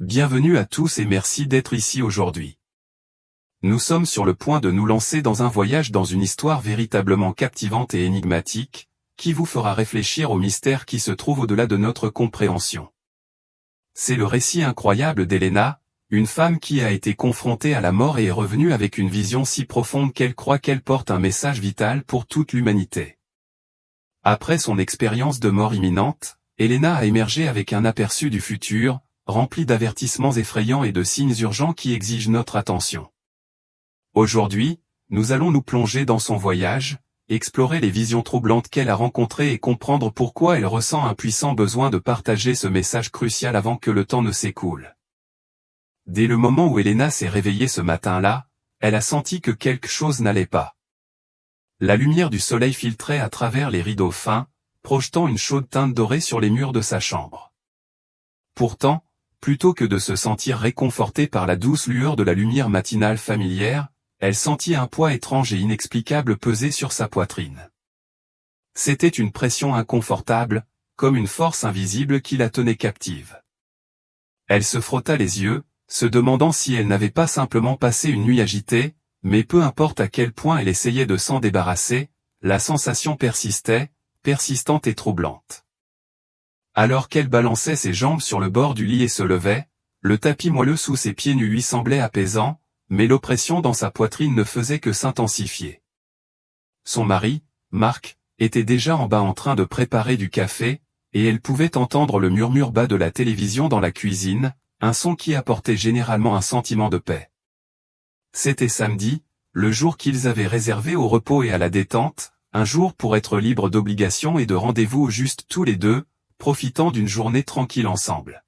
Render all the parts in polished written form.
Bienvenue à tous et merci d'être ici aujourd'hui. Nous sommes sur le point de nous lancer dans un voyage dans une histoire véritablement captivante et énigmatique, qui vous fera réfléchir aux mystères qui se trouvent au-delà de notre compréhension. C'est le récit incroyable d'Elena, une femme qui a été confrontée à la mort et est revenue avec une vision si profonde qu'elle croit qu'elle porte un message vital pour toute l'humanité. Après son expérience de mort imminente, Elena a émergé avec un aperçu du futur, rempli d'avertissements effrayants et de signes urgents qui exigent notre attention. Aujourd'hui, nous allons nous plonger dans son voyage, explorer les visions troublantes qu'elle a rencontrées et comprendre pourquoi elle ressent un puissant besoin de partager ce message crucial avant que le temps ne s'écoule. Dès le moment où Elena s'est réveillée ce matin-là, elle a senti que quelque chose n'allait pas. La lumière du soleil filtrait à travers les rideaux fins, projetant une chaude teinte dorée sur les murs de sa chambre. Pourtant, plutôt que de se sentir réconfortée par la douce lueur de la lumière matinale familière, elle sentit un poids étrange et inexplicable peser sur sa poitrine. C'était une pression inconfortable, comme une force invisible qui la tenait captive. Elle se frotta les yeux, se demandant si elle n'avait pas simplement passé une nuit agitée, mais peu importe à quel point elle essayait de s'en débarrasser, la sensation persistait, persistante et troublante. Alors qu'elle balançait ses jambes sur le bord du lit et se levait, le tapis moelleux sous ses pieds nus lui semblait apaisant, mais l'oppression dans sa poitrine ne faisait que s'intensifier. Son mari, Marc, était déjà en bas en train de préparer du café, et elle pouvait entendre le murmure bas de la télévision dans la cuisine, un son qui apportait généralement un sentiment de paix. C'était samedi, le jour qu'ils avaient réservé au repos et à la détente, un jour pour être libres d'obligations et de rendez-vous juste tous les deux, profitant d'une journée tranquille ensemble.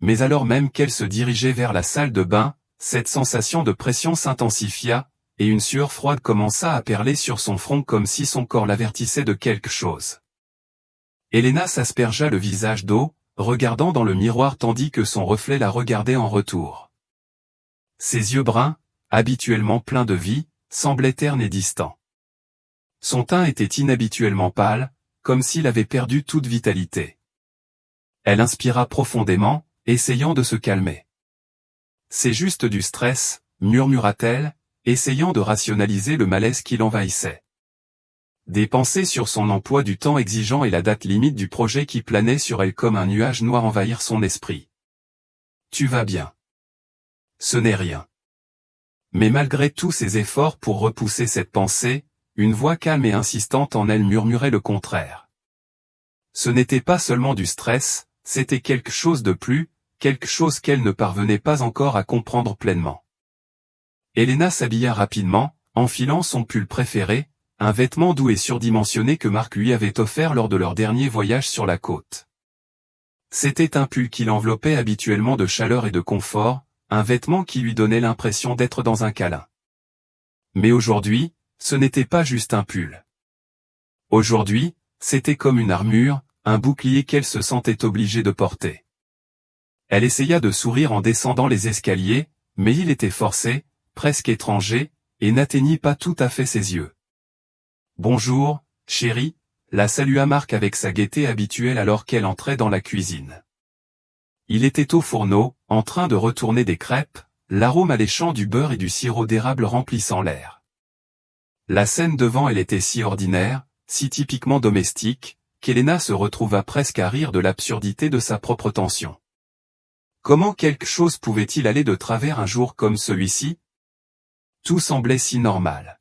Mais alors même qu'elle se dirigeait vers la salle de bain, cette sensation de pression s'intensifia, et une sueur froide commença à perler sur son front comme si son corps l'avertissait de quelque chose. Elena s'aspergea le visage d'eau, regardant dans le miroir tandis que son reflet la regardait en retour. Ses yeux bruns, habituellement pleins de vie, semblaient ternes et distants. Son teint était inhabituellement pâle, comme s'il avait perdu toute vitalité. Elle inspira profondément, essayant de se calmer. « C'est juste du stress », murmura-t-elle, essayant de rationaliser le malaise qui l'envahissait. Des pensées sur son emploi du temps exigeant et la date limite du projet qui planait sur elle comme un nuage noir envahirent son esprit. « Tu vas bien. » Ce n'est rien. Mais malgré tous ses efforts pour repousser cette pensée, une voix calme et insistante en elle murmurait le contraire. Ce n'était pas seulement du stress, c'était quelque chose de plus, quelque chose qu'elle ne parvenait pas encore à comprendre pleinement. Elena s'habilla rapidement, enfilant son pull préféré, un vêtement doux et surdimensionné que Marc lui avait offert lors de leur dernier voyage sur la côte. C'était un pull qui l'enveloppait habituellement de chaleur et de confort, un vêtement qui lui donnait l'impression d'être dans un câlin. Mais aujourd'hui, ce n'était pas juste un pull. Aujourd'hui, c'était comme une armure, un bouclier qu'elle se sentait obligée de porter. Elle essaya de sourire en descendant les escaliers, mais il était forcé, presque étranger, et n'atteignit pas tout à fait ses yeux. « Bonjour, chérie », la salua Marc avec sa gaieté habituelle alors qu'elle entrait dans la cuisine. Il était au fourneau, en train de retourner des crêpes, l'arôme alléchant du beurre et du sirop d'érable remplissant l'air. La scène devant elle était si ordinaire, si typiquement domestique, qu'Elena se retrouva presque à rire de l'absurdité de sa propre tension. Comment quelque chose pouvait-il aller de travers un jour comme celui-ci? Tout semblait si normal.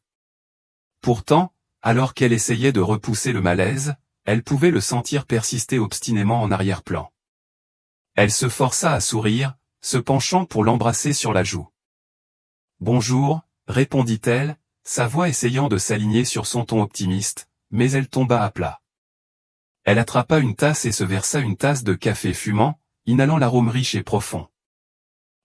Pourtant, alors qu'elle essayait de repousser le malaise, elle pouvait le sentir persister obstinément en arrière-plan. Elle se força à sourire, se penchant pour l'embrasser sur la joue. « Bonjour », répondit-elle, sa voix essayant de s'aligner sur son ton optimiste, mais elle tomba à plat. Elle attrapa une tasse et se versa une tasse de café fumant, inhalant l'arôme riche et profond.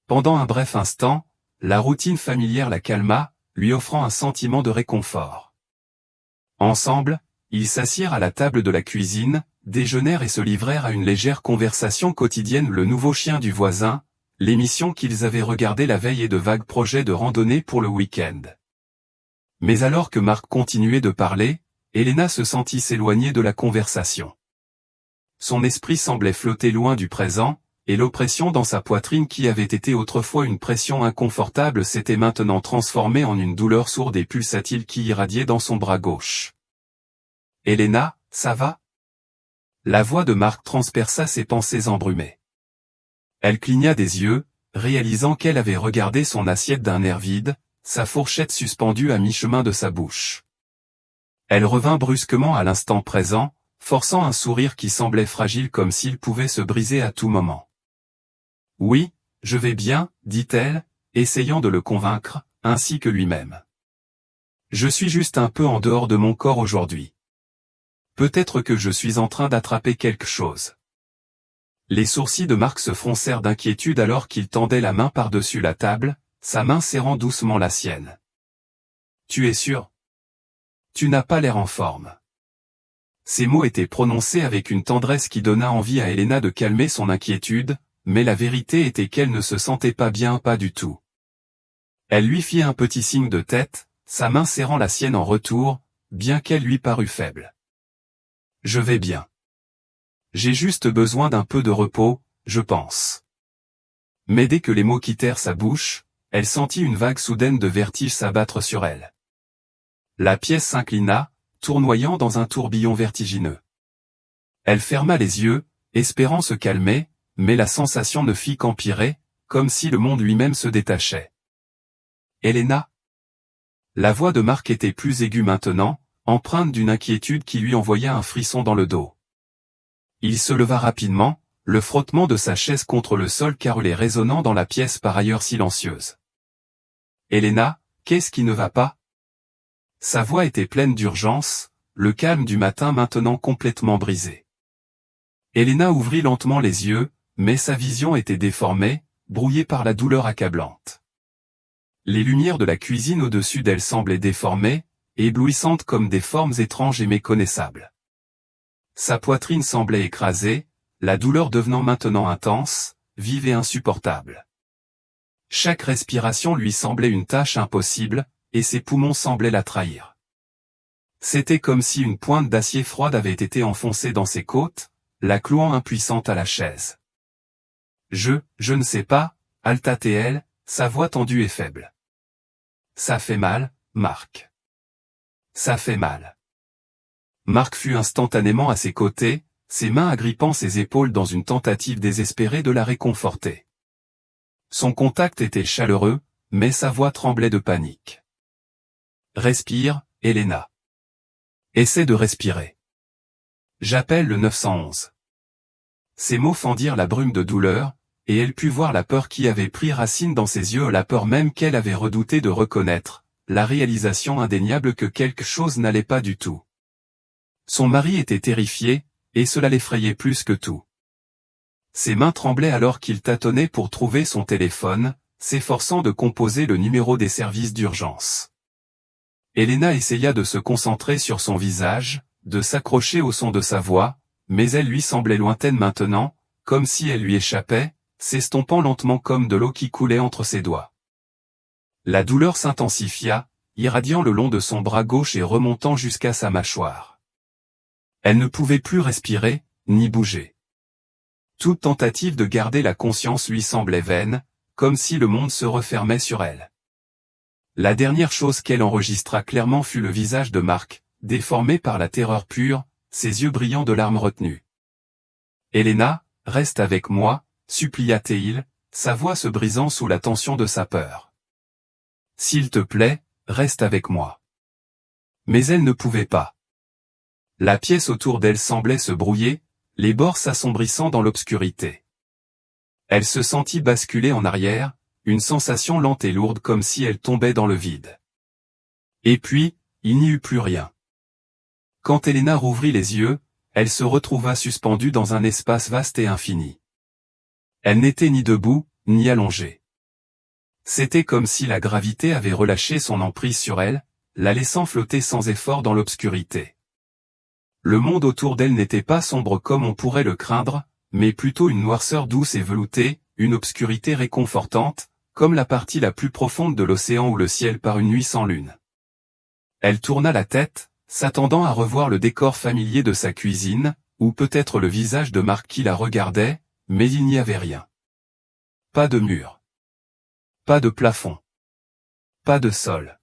Pendant un bref instant, la routine familière la calma, lui offrant un sentiment de réconfort. Ensemble, ils s'assirent à la table de la cuisine, déjeunèrent et se livrèrent à une légère conversation quotidienne. Le nouveau chien du voisin, l'émission qu'ils avaient regardée la veille et de vagues projets de randonnée pour le week-end. Mais alors que Marc continuait de parler, Elena se sentit s'éloigner de la conversation. Son esprit semblait flotter loin du présent, et l'oppression dans sa poitrine qui avait été autrefois une pression inconfortable s'était maintenant transformée en une douleur sourde et pulsatile qui irradiait dans son bras gauche. « Elena, ça va ?» La voix de Marc transperça ses pensées embrumées. Elle cligna des yeux, réalisant qu'elle avait regardé son assiette d'un air vide, sa fourchette suspendue à mi-chemin de sa bouche. Elle revint brusquement à l'instant présent, forçant un sourire qui semblait fragile comme s'il pouvait se briser à tout moment. « Oui, je vais bien, dit-elle, essayant de le convaincre, ainsi que lui-même. Je suis juste un peu en dehors de mon corps aujourd'hui. Peut-être que je suis en train d'attraper quelque chose. » Les sourcils de Marc se froncèrent d'inquiétude alors qu'il tendait la main par-dessus la table, sa main serrant doucement la sienne. « Tu es sûr? Tu n'as pas l'air en forme. » Ces mots étaient prononcés avec une tendresse qui donna envie à Elena de calmer son inquiétude, mais la vérité était qu'elle ne se sentait pas bien, pas du tout. Elle lui fit un petit signe de tête, sa main serrant la sienne en retour, bien qu'elle lui parût faible. « Je vais bien. J'ai juste besoin d'un peu de repos, je pense. » Mais dès que les mots quittèrent sa bouche, elle sentit une vague soudaine de vertige s'abattre sur elle. La pièce s'inclina, tournoyant dans un tourbillon vertigineux. Elle ferma les yeux, espérant se calmer, mais la sensation ne fit qu'empirer, comme si le monde lui-même se détachait. « Elena ?» La voix de Marc était plus aiguë maintenant, empreinte d'une inquiétude qui lui envoya un frisson dans le dos. Il se leva rapidement, le frottement de sa chaise contre le sol carrelait résonnant dans la pièce par ailleurs silencieuse. « Elena, qu'est-ce qui ne va pas ?» Sa voix était pleine d'urgence, le calme du matin maintenant complètement brisé. Elena ouvrit lentement les yeux, mais sa vision était déformée, brouillée par la douleur accablante. Les lumières de la cuisine au-dessus d'elle semblaient déformées, éblouissantes comme des formes étranges et méconnaissables. Sa poitrine semblait écrasée, la douleur devenant maintenant intense, vive et insupportable. Chaque respiration lui semblait une tâche impossible, et ses poumons semblaient la trahir. C'était comme si une pointe d'acier froide avait été enfoncée dans ses côtes, la clouant impuissante à la chaise. Je ne sais pas, halta-t-elle, sa voix tendue et faible. Ça fait mal, Marc. Ça fait mal. Marc fut instantanément à ses côtés, ses mains agrippant ses épaules dans une tentative désespérée de la réconforter. Son contact était chaleureux, mais sa voix tremblait de panique. Respire, Elena. Essaie de respirer. J'appelle le 911. Ces mots fendirent la brume de douleur, et elle put voir la peur qui avait pris racine dans ses yeux, la peur même qu'elle avait redouté de reconnaître, la réalisation indéniable que quelque chose n'allait pas du tout. Son mari était terrifié, et cela l'effrayait plus que tout. Ses mains tremblaient alors qu'il tâtonnait pour trouver son téléphone, s'efforçant de composer le numéro des services d'urgence. Elena essaya de se concentrer sur son visage, de s'accrocher au son de sa voix, mais elle lui semblait lointaine maintenant, comme si elle lui échappait, s'estompant lentement comme de l'eau qui coulait entre ses doigts. La douleur s'intensifia, irradiant le long de son bras gauche et remontant jusqu'à sa mâchoire. Elle ne pouvait plus respirer, ni bouger. Toute tentative de garder la conscience lui semblait vaine, comme si le monde se refermait sur elle. La dernière chose qu'elle enregistra clairement fut le visage de Marc, déformé par la terreur pure, ses yeux brillants de larmes retenues. « Elena, reste avec moi », supplia-t-il, sa voix se brisant sous la tension de sa peur. « S'il te plaît, reste avec moi. » Mais elle ne pouvait pas. La pièce autour d'elle semblait se brouiller, les bords s'assombrissant dans l'obscurité. Elle se sentit basculer en arrière, une sensation lente et lourde comme si elle tombait dans le vide. Et puis, il n'y eut plus rien. Quand Elena rouvrit les yeux, elle se retrouva suspendue dans un espace vaste et infini. Elle n'était ni debout, ni allongée. C'était comme si la gravité avait relâché son emprise sur elle, la laissant flotter sans effort dans l'obscurité. Le monde autour d'elle n'était pas sombre comme on pourrait le craindre, mais plutôt une noirceur douce et veloutée, une obscurité réconfortante, comme la partie la plus profonde de l'océan ou le ciel par une nuit sans lune. Elle tourna la tête, s'attendant à revoir le décor familier de sa cuisine, ou peut-être le visage de Marc qui la regardait, mais il n'y avait rien. Pas de mur. Pas de plafond. Pas de sol.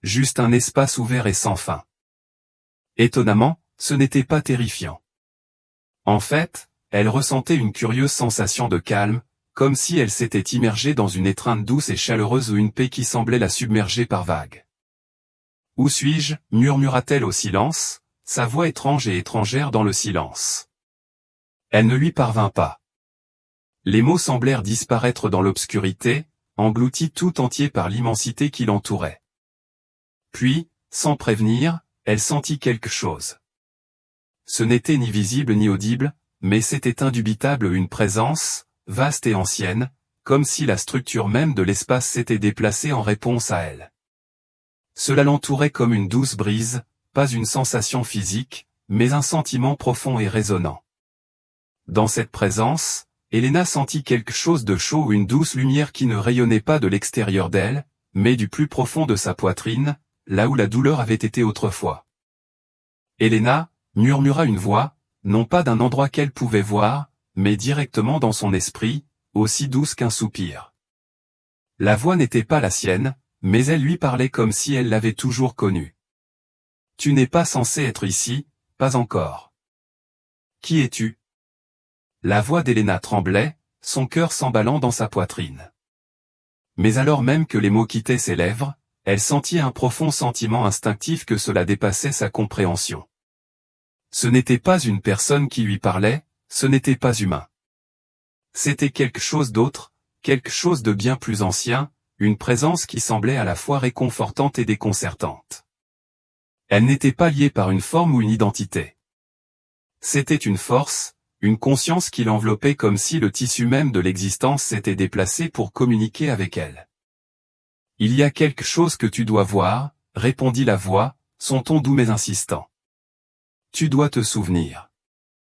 Juste un espace ouvert et sans fin. Étonnamment, ce n'était pas terrifiant. En fait, elle ressentait une curieuse sensation de calme, comme si elle s'était immergée dans une étreinte douce et chaleureuse ou une paix qui semblait la submerger par vagues. « Où suis-je » murmura-t-elle au silence, sa voix étrange et étrangère dans le silence. Elle ne lui parvint pas. Les mots semblèrent disparaître dans l'obscurité, engloutis tout entier par l'immensité qui l'entourait. Puis, sans prévenir, elle sentit quelque chose. Ce n'était ni visible ni audible, mais c'était indubitable une présence, vaste et ancienne, comme si la structure même de l'espace s'était déplacée en réponse à elle. Cela l'entourait comme une douce brise, pas une sensation physique, mais un sentiment profond et résonnant. Dans cette présence, Elena sentit quelque chose de chaud ou une douce lumière qui ne rayonnait pas de l'extérieur d'elle, mais du plus profond de sa poitrine, là où la douleur avait été autrefois. Elena, murmura une voix, non pas d'un endroit qu'elle pouvait voir, mais directement dans son esprit, aussi douce qu'un soupir. La voix n'était pas la sienne, mais elle lui parlait comme si elle l'avait toujours connue. « Tu n'es pas censé être ici, pas encore. »« Qui es-tu » La voix d'Elena tremblait, son cœur s'emballant dans sa poitrine. Mais alors même que les mots quittaient ses lèvres, elle sentit un profond sentiment instinctif que cela dépassait sa compréhension. Ce n'était pas une personne qui lui parlait, ce n'était pas humain. C'était quelque chose d'autre, quelque chose de bien plus ancien, une présence qui semblait à la fois réconfortante et déconcertante. Elle n'était pas liée par une forme ou une identité. C'était une force, une conscience qui l'enveloppait comme si le tissu même de l'existence s'était déplacé pour communiquer avec elle. « Il y a quelque chose que tu dois voir », répondit la voix, son ton doux mais insistant. « Tu dois te souvenir. »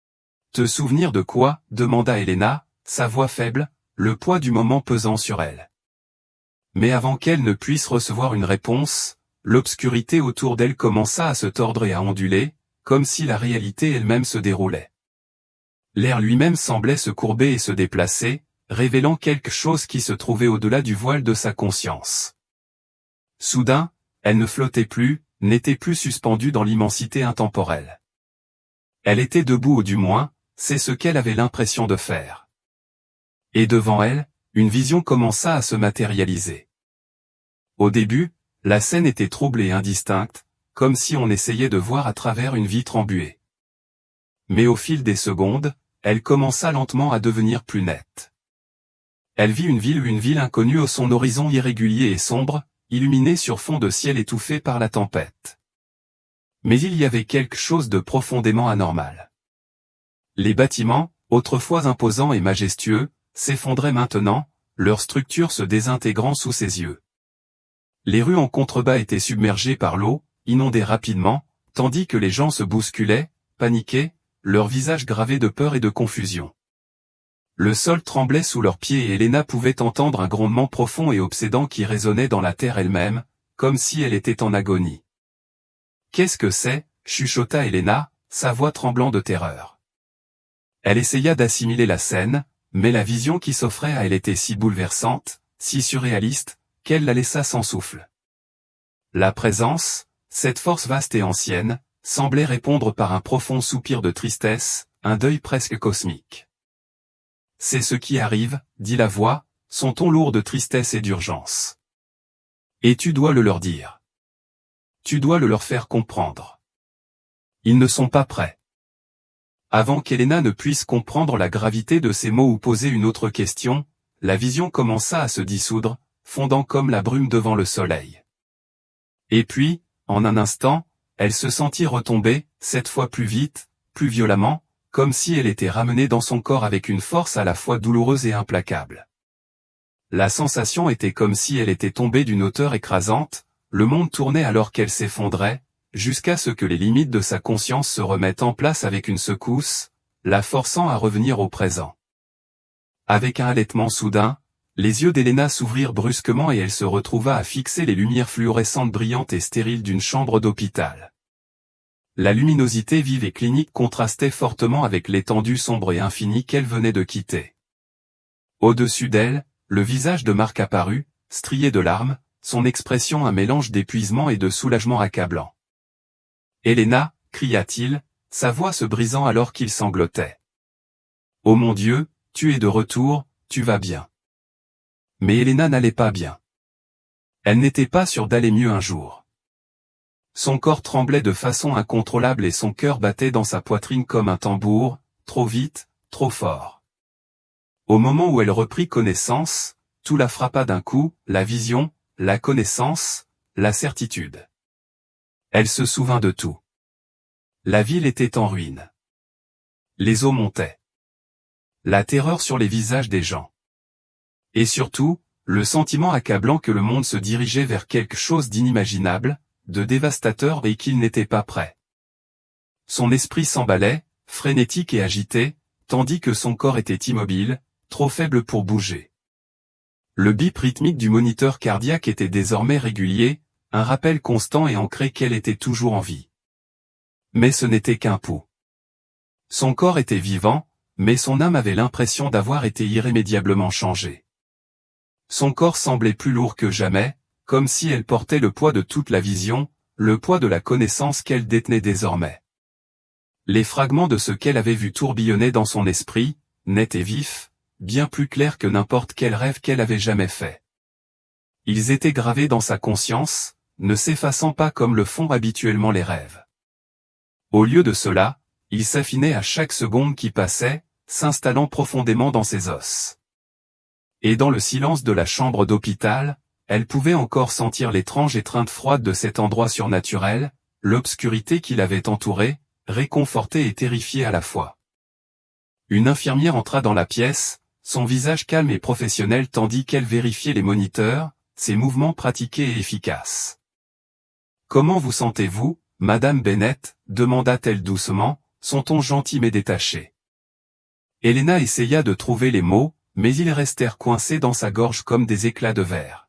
« Te souvenir de quoi » demanda Elena, sa voix faible, le poids du moment pesant sur elle. Mais avant qu'elle ne puisse recevoir une réponse, l'obscurité autour d'elle commença à se tordre et à onduler, comme si la réalité elle-même se déroulait. L'air lui-même semblait se courber et se déplacer, révélant quelque chose qui se trouvait au-delà du voile de sa conscience. Soudain, elle ne flottait plus, n'était plus suspendue dans l'immensité intemporelle. Elle était debout ou du moins, c'est ce qu'elle avait l'impression de faire. Et devant elle, une vision commença à se matérialiser. Au début, la scène était trouble et indistincte, comme si on essayait de voir à travers une vitre embuée. Mais au fil des secondes, elle commença lentement à devenir plus nette. Elle vit une ville inconnue au son horizon irrégulier et sombre, illuminée sur fond de ciel étouffé par la tempête. Mais il y avait quelque chose de profondément anormal. Les bâtiments, autrefois imposants et majestueux, s'effondraient maintenant, leur structure se désintégrant sous ses yeux. Les rues en contrebas étaient submergées par l'eau, inondées rapidement, tandis que les gens se bousculaient, paniquaient, leurs visages gravés de peur et de confusion. Le sol tremblait sous leurs pieds et Elena pouvait entendre un grondement profond et obsédant qui résonnait dans la terre elle-même, comme si elle était en agonie. « Qu'est-ce que c'est » chuchota Elena, sa voix tremblant de terreur. Elle essaya d'assimiler la scène, mais la vision qui s'offrait à elle était si bouleversante, si surréaliste, qu'elle la laissa sans souffle. La présence, cette force vaste et ancienne, semblait répondre par un profond soupir de tristesse, un deuil presque cosmique. « C'est ce qui arrive, » dit la voix, son ton lourd de tristesse et d'urgence. « Et tu dois le leur dire. Tu dois le leur faire comprendre. Ils ne sont pas prêts. » Avant qu'Elena ne puisse comprendre la gravité de ces mots ou poser une autre question, la vision commença à se dissoudre, fondant comme la brume devant le soleil. Et puis, en un instant, elle se sentit retomber, cette fois plus vite, plus violemment, comme si elle était ramenée dans son corps avec une force à la fois douloureuse et implacable. La sensation était comme si elle était tombée d'une hauteur écrasante, le monde tournait alors qu'elle s'effondrait, jusqu'à ce que les limites de sa conscience se remettent en place avec une secousse, la forçant à revenir au présent. Avec un halètement soudain, les yeux d'Elena s'ouvrirent brusquement et elle se retrouva à fixer les lumières fluorescentes brillantes et stériles d'une chambre d'hôpital. La luminosité vive et clinique contrastait fortement avec l'étendue sombre et infinie qu'elle venait de quitter. Au-dessus d'elle, le visage de Marc apparut, strié de larmes, son expression un mélange d'épuisement et de soulagement accablant. « Helena !» cria-t-il, sa voix se brisant alors qu'il sanglotait. « Oh mon Dieu, tu es de retour, tu vas bien. » Mais Helena n'allait pas bien. Elle n'était pas sûre d'aller mieux un jour. Son corps tremblait de façon incontrôlable et son cœur battait dans sa poitrine comme un tambour, trop vite, trop fort. Au moment où elle reprit connaissance, tout la frappa d'un coup, la vision, la connaissance, la certitude. Elle se souvint de tout. La ville était en ruine. Les eaux montaient. La terreur sur les visages des gens. Et surtout, le sentiment accablant que le monde se dirigeait vers quelque chose d'inimaginable, de dévastateur et qu'il n'était pas prêt. Son esprit s'emballait, frénétique et agité, tandis que son corps était immobile, trop faible pour bouger. Le bip rythmique du moniteur cardiaque était désormais régulier, un rappel constant et ancré qu'elle était toujours en vie. Mais ce n'était qu'un pouls. Son corps était vivant, mais son âme avait l'impression d'avoir été irrémédiablement changée. Son corps semblait plus lourd que jamais, comme si elle portait le poids de toute la vision, le poids de la connaissance qu'elle détenait désormais. Les fragments de ce qu'elle avait vu tourbillonnaient dans son esprit, nets et vifs, bien plus clairs que n'importe quel rêve qu'elle avait jamais fait. Ils étaient gravés dans sa conscience, ne s'effaçant pas comme le font habituellement les rêves. Au lieu de cela, ils s'affinaient à chaque seconde qui passait, s'installant profondément dans ses os. Et dans le silence de la chambre d'hôpital, elle pouvait encore sentir l'étrange étreinte froide de cet endroit surnaturel, l'obscurité qui l'avait entourée, réconfortée et terrifiée à la fois. Une infirmière entra dans la pièce, son visage calme et professionnel tandis qu'elle vérifiait les moniteurs, ses mouvements pratiqués et efficaces. « Comment vous sentez-vous, Madame Bennett ?» demanda-t-elle doucement, son ton gentil mais détaché. Helena essaya de trouver les mots, mais ils restèrent coincés dans sa gorge comme des éclats de verre.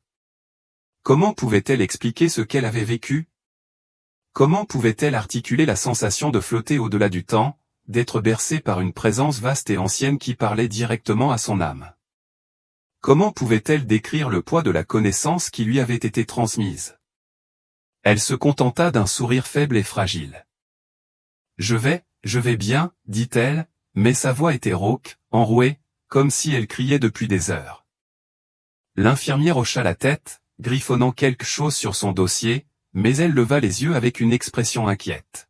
Comment pouvait-elle expliquer ce qu'elle avait vécu? Comment pouvait-elle articuler la sensation de flotter au-delà du temps, d'être bercée par une présence vaste et ancienne qui parlait directement à son âme? Comment pouvait-elle décrire le poids de la connaissance qui lui avait été transmise? Elle se contenta d'un sourire faible et fragile. « Je vais bien, dit-elle, mais sa voix était rauque, enrouée, comme si elle criait depuis des heures. L'infirmière hocha la tête, griffonnant quelque chose sur son dossier, mais elle leva les yeux avec une expression inquiète.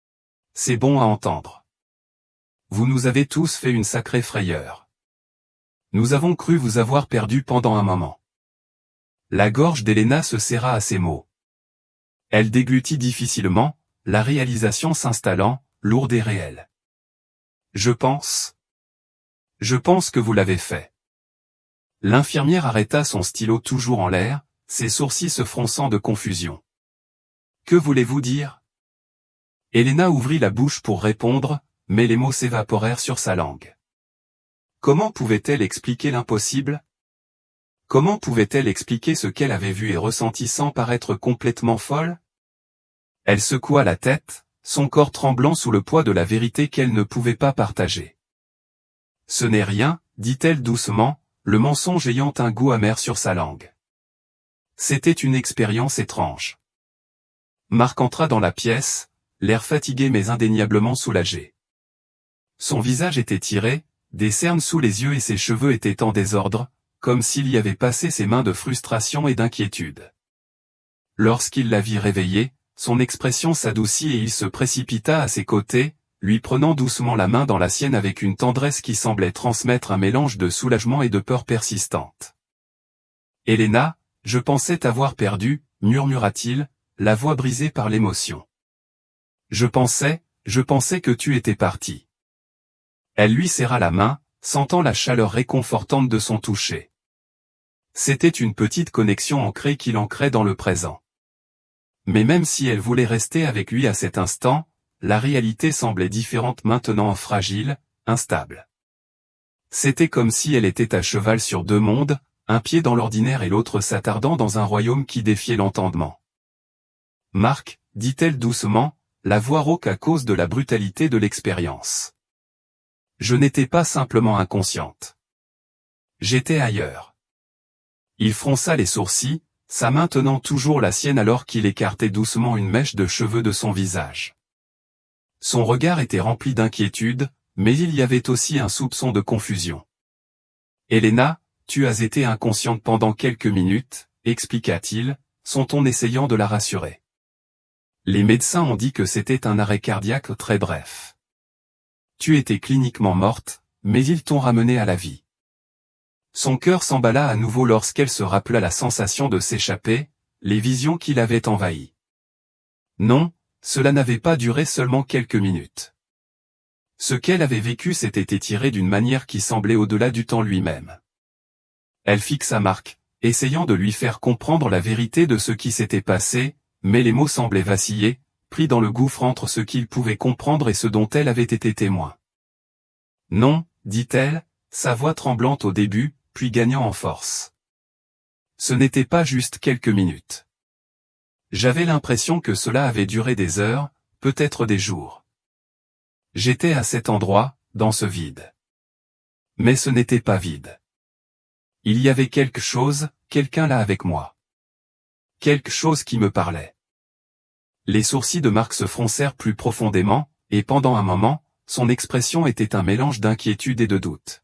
« C'est bon à entendre. Vous nous avez tous fait une sacrée frayeur. Nous avons cru vous avoir perdu pendant un moment. » La gorge d'Helena se serra à ces mots. Elle déglutit difficilement, la réalisation s'installant, lourde et réelle. « Je pense que vous l'avez fait. » L'infirmière arrêta son stylo toujours en l'air, ses sourcils se fronçant de confusion. « Que voulez-vous dire ?» Helena ouvrit la bouche pour répondre, mais les mots s'évaporèrent sur sa langue. Comment pouvait-elle expliquer l'impossible? Comment pouvait-elle expliquer ce qu'elle avait vu et ressenti sans paraître complètement folle? Elle secoua la tête, son corps tremblant sous le poids de la vérité qu'elle ne pouvait pas partager. « Ce n'est rien, » dit-elle doucement, le mensonge ayant un goût amer sur sa langue. C'était une expérience étrange. Marc entra dans la pièce, l'air fatigué mais indéniablement soulagé. Son visage était tiré, des cernes sous les yeux et ses cheveux étaient en désordre, comme s'il y avait passé ses mains de frustration et d'inquiétude. Lorsqu'il la vit réveillée, son expression s'adoucit et il se précipita à ses côtés, lui prenant doucement la main dans la sienne avec une tendresse qui semblait transmettre un mélange de soulagement et de peur persistante. « Helena, je pensais t'avoir perdue, » murmura-t-il, la voix brisée par l'émotion. « Je pensais que tu étais partie. » Elle lui serra la main, sentant la chaleur réconfortante de son toucher. C'était une petite connexion ancrée qui l'ancrait dans le présent. Mais même si elle voulait rester avec lui à cet instant, la réalité semblait différente maintenant, fragile, instable. C'était comme si elle était à cheval sur deux mondes, un pied dans l'ordinaire et l'autre s'attardant dans un royaume qui défiait l'entendement. « Marc, dit-elle doucement, la voix rauque à cause de la brutalité de l'expérience. Je n'étais pas simplement inconsciente. J'étais ailleurs. Il fronça les sourcils, sa main tenant toujours la sienne alors qu'il écartait doucement une mèche de cheveux de son visage. Son regard était rempli d'inquiétude, mais il y avait aussi un soupçon de confusion. « Elena, tu as été inconsciente pendant quelques minutes, expliqua-t-il, son ton essayant de la rassurer. Les médecins ont dit que c'était un arrêt cardiaque très bref. Tu étais cliniquement morte, mais ils t'ont ramenée à la vie. » Son cœur s'emballa à nouveau lorsqu'elle se rappela la sensation de s'échapper, les visions qui l'avaient envahi. Non, cela n'avait pas duré seulement quelques minutes. Ce qu'elle avait vécu s'était étiré d'une manière qui semblait au-delà du temps lui-même. Elle fixa Marc, essayant de lui faire comprendre la vérité de ce qui s'était passé, mais les mots semblaient vaciller, pris dans le gouffre entre ce qu'il pouvait comprendre et ce dont elle avait été témoin. « Non, dit-elle, sa voix tremblante au début, puis gagnant en force. Ce n'était pas juste quelques minutes. J'avais l'impression que cela avait duré des heures, peut-être des jours. J'étais à cet endroit, dans ce vide. Mais ce n'était pas vide. Il y avait quelque chose, quelqu'un là avec moi. Quelque chose qui me parlait. » Les sourcils de Marc se froncèrent plus profondément, et pendant un moment, son expression était un mélange d'inquiétude et de doute.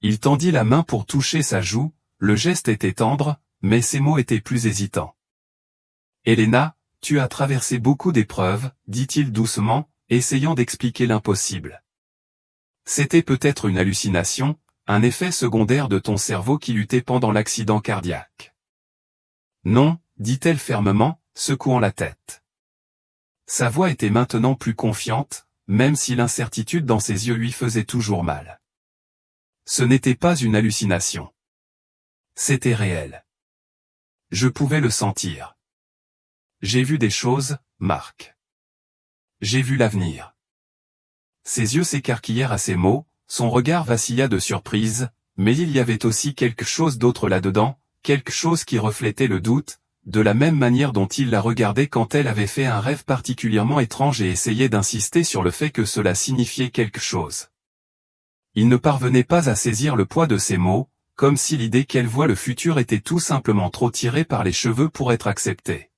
Il tendit la main pour toucher sa joue, le geste était tendre, mais ses mots étaient plus hésitants. « Elena, tu as traversé beaucoup d'épreuves, dit-il doucement, essayant d'expliquer l'impossible. C'était peut-être une hallucination, un effet secondaire de ton cerveau qui luttait pendant l'accident cardiaque. »« Non, dit-elle fermement, secouant la tête. Sa voix était maintenant plus confiante, même si l'incertitude dans ses yeux lui faisait toujours mal. Ce n'était pas une hallucination. C'était réel. Je pouvais le sentir. J'ai vu des choses, Marc. J'ai vu l'avenir. Ses yeux s'écarquillèrent à ces mots, son regard vacilla de surprise, mais il y avait aussi quelque chose d'autre là-dedans, quelque chose qui reflétait le doute, de la même manière dont il la regardait quand elle avait fait un rêve particulièrement étrange et essayait d'insister sur le fait que cela signifiait quelque chose. Il ne parvenait pas à saisir le poids de ces mots, comme si l'idée qu'elle voit le futur était tout simplement trop tirée par les cheveux pour être acceptée.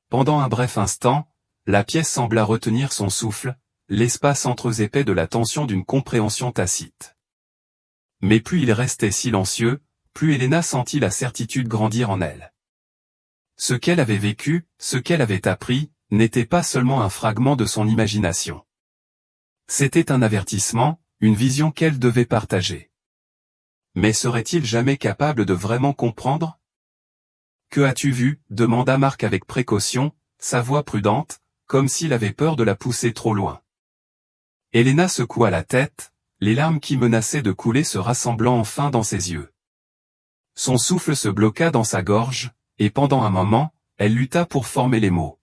Pendant un bref instant, la pièce sembla retenir son souffle, l'espace entre eux épais de la tension d'une compréhension tacite. Mais plus il restait silencieux, plus Elena sentit la certitude grandir en elle. Ce qu'elle avait vécu, ce qu'elle avait appris, n'était pas seulement un fragment de son imagination. C'était un avertissement, une vision qu'elle devait partager. Mais serait-il jamais capable de vraiment comprendre ? « Que as-tu vu » demanda Marc avec précaution, sa voix prudente, comme s'il avait peur de la pousser trop loin. Elena secoua la tête, les larmes qui menaçaient de couler se rassemblant enfin dans ses yeux. Son souffle se bloqua dans sa gorge, et pendant un moment, elle lutta pour former les mots.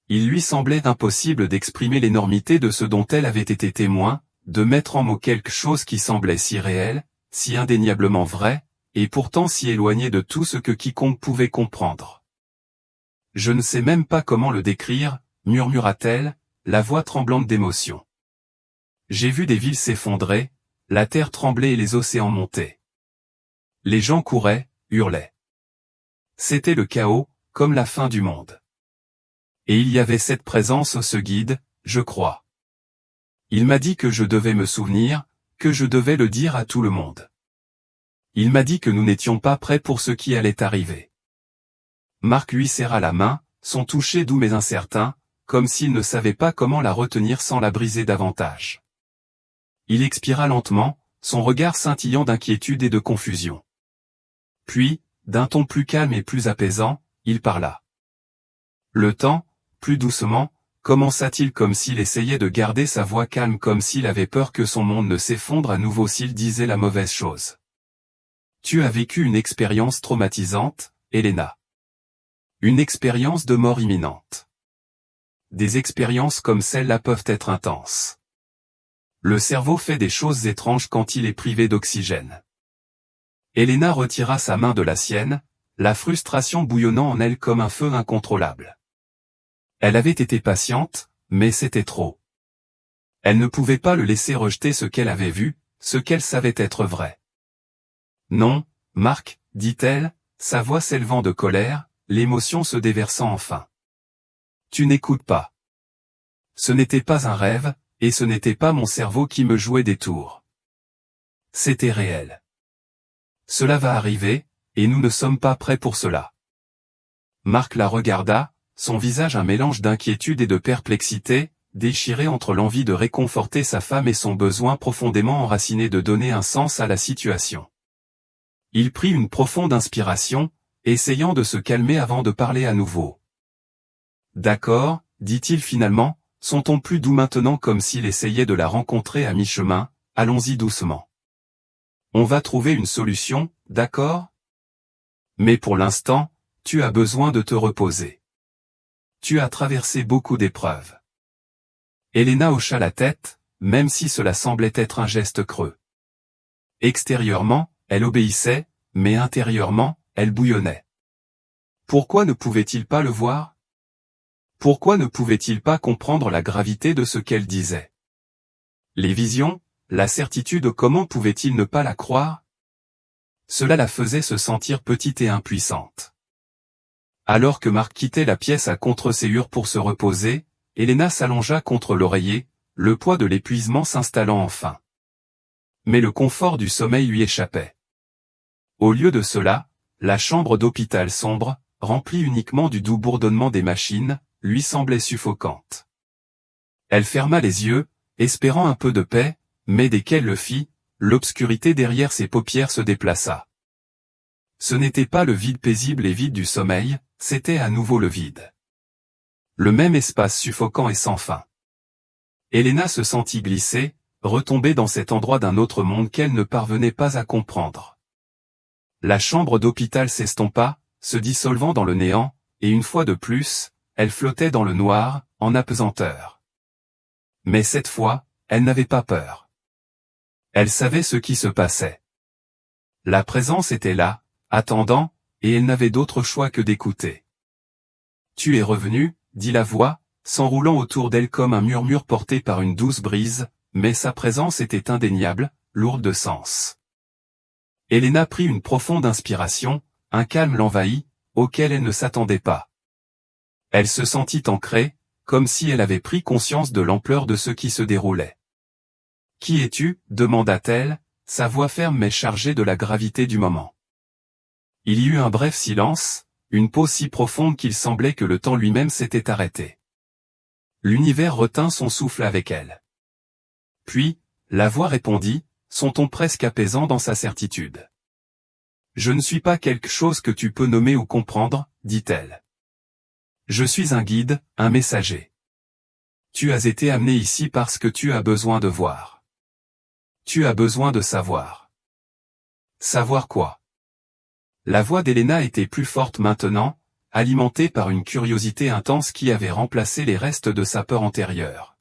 Il lui semblait impossible d'exprimer l'énormité de ce dont elle avait été témoin, de mettre en mots quelque chose qui semblait si réel, si indéniablement vrai, et pourtant si éloigné de tout ce que quiconque pouvait comprendre. « Je ne sais même pas comment le décrire, » murmura-t-elle, la voix tremblante d'émotion. « J'ai vu des villes s'effondrer, la terre trembler et les océans monter. Les gens couraient, hurlaient. C'était le chaos, comme la fin du monde. Et il y avait cette présence, ce guide, je crois. Il m'a dit que je devais me souvenir, que je devais le dire à tout le monde. Il m'a dit que nous n'étions pas prêts pour ce qui allait arriver. » Marc lui serra la main, son toucher doux mais incertain, comme s'il ne savait pas comment la retenir sans la briser davantage. Il expira lentement, son regard scintillant d'inquiétude et de confusion. Puis, d'un ton plus calme et plus apaisant, il parla. Le temps, plus doucement, commença-t-il comme s'il essayait de garder sa voix calme comme s'il avait peur que son monde ne s'effondre à nouveau s'il disait la mauvaise chose. Tu as vécu une expérience traumatisante, Elena. Une expérience de mort imminente. Des expériences comme celle-là peuvent être intenses. Le cerveau fait des choses étranges quand il est privé d'oxygène. Elena retira sa main de la sienne, la frustration bouillonnant en elle comme un feu incontrôlable. Elle avait été patiente, mais c'était trop. Elle ne pouvait pas le laisser rejeter ce qu'elle avait vu, ce qu'elle savait être vrai. Non, Marc, dit-elle, sa voix s'élevant de colère, l'émotion se déversant enfin. Tu n'écoutes pas. Ce n'était pas un rêve, et ce n'était pas mon cerveau qui me jouait des tours. C'était réel. Cela va arriver, et nous ne sommes pas prêts pour cela. Marc la regarda, son visage un mélange d'inquiétude et de perplexité, déchiré entre l'envie de réconforter sa femme et son besoin profondément enraciné de donner un sens à la situation. Il prit une profonde inspiration, essayant de se calmer avant de parler à nouveau. D'accord, dit-il finalement, son ton plus doux maintenant comme s'il essayait de la rencontrer à mi-chemin, allons-y doucement. On va trouver une solution, d'accord? Mais pour l'instant, tu as besoin de te reposer. Tu as traversé beaucoup d'épreuves. Elena hocha la tête, même si cela semblait être un geste creux. Extérieurement, elle obéissait, mais intérieurement, elle bouillonnait. Pourquoi ne pouvait-il pas le voir? Pourquoi ne pouvait-il pas comprendre la gravité de ce qu'elle disait? Les visions, la certitude, comment pouvait-il ne pas la croire? Cela la faisait se sentir petite et impuissante. Alors que Marc quittait la pièce à contre-séhure pour se reposer, Elena s'allongea contre l'oreiller, le poids de l'épuisement s'installant enfin. Mais le confort du sommeil lui échappait. Au lieu de cela, la chambre d'hôpital sombre, remplie uniquement du doux bourdonnement des machines, lui semblait suffocante. Elle ferma les yeux, espérant un peu de paix, mais dès qu'elle le fit, l'obscurité derrière ses paupières se déplaça. Ce n'était pas le vide paisible et vide du sommeil, c'était à nouveau le vide. Le même espace suffocant et sans fin. Elena se sentit glisser, retomber dans cet endroit d'un autre monde qu'elle ne parvenait pas à comprendre. La chambre d'hôpital s'estompa, se dissolvant dans le néant, et une fois de plus, elle flottait dans le noir, en apesanteur. Mais cette fois, elle n'avait pas peur. Elle savait ce qui se passait. La présence était là, attendant, et elle n'avait d'autre choix que d'écouter. « Tu es revenu » dit la voix, s'enroulant autour d'elle comme un murmure porté par une douce brise, mais sa présence était indéniable, lourde de sens. Elena prit une profonde inspiration, un calme l'envahit, auquel elle ne s'attendait pas. Elle se sentit ancrée, comme si elle avait pris conscience de l'ampleur de ce qui se déroulait. « Qui es-tu » demanda-t-elle, sa voix ferme mais chargée de la gravité du moment. Il y eut un bref silence, une pause si profonde qu'il semblait que le temps lui-même s'était arrêté. L'univers retint son souffle avec elle. Puis, la voix répondit, son ton presque apaisant dans sa certitude. « Je ne suis pas quelque chose que tu peux nommer ou comprendre, dit-elle. Je suis un guide, un messager. Tu as été amené ici parce que tu as besoin de voir. Tu as besoin de savoir. Savoir quoi? La voix d'Elena était plus forte maintenant, alimentée par une curiosité intense qui avait remplacé les restes de sa peur antérieure.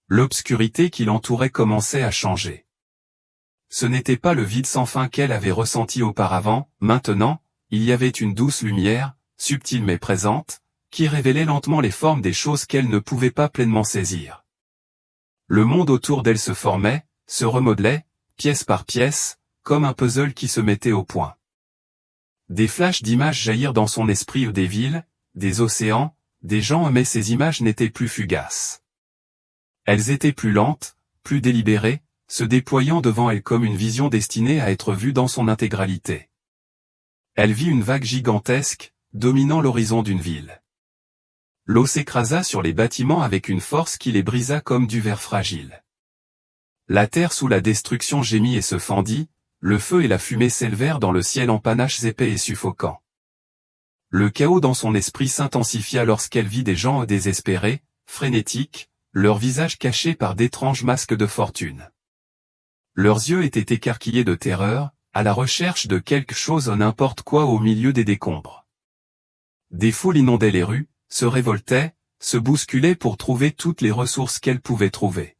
L'obscurité qui l'entourait commençait à changer. Ce n'était pas le vide sans fin qu'elle avait ressenti auparavant, maintenant, il y avait une douce lumière, subtile mais présente, qui révélait lentement les formes des choses qu'elle ne pouvait pas pleinement saisir. Le monde autour d'elle se formait, se remodelait, pièce par pièce, comme un puzzle qui se mettait au point. Des flashs d'images jaillirent dans son esprit, des villes, des océans, des gens, mais ces images n'étaient plus fugaces. Elles étaient plus lentes, plus délibérées, se déployant devant elle comme une vision destinée à être vue dans son intégralité. Elle vit une vague gigantesque, dominant l'horizon d'une ville. L'eau s'écrasa sur les bâtiments avec une force qui les brisa comme du verre fragile. La terre sous la destruction gémit et se fendit, le feu et la fumée s'élevèrent dans le ciel en panaches épais et suffocants. Le chaos dans son esprit s'intensifia lorsqu'elle vit des gens désespérés, frénétiques, leurs visages cachés par d'étranges masques de fortune. Leurs yeux étaient écarquillés de terreur, à la recherche de quelque chose ou n'importe quoi au milieu des décombres. Des foules inondaient les rues, se révoltaient, se bousculaient pour trouver toutes les ressources qu'elles pouvaient trouver.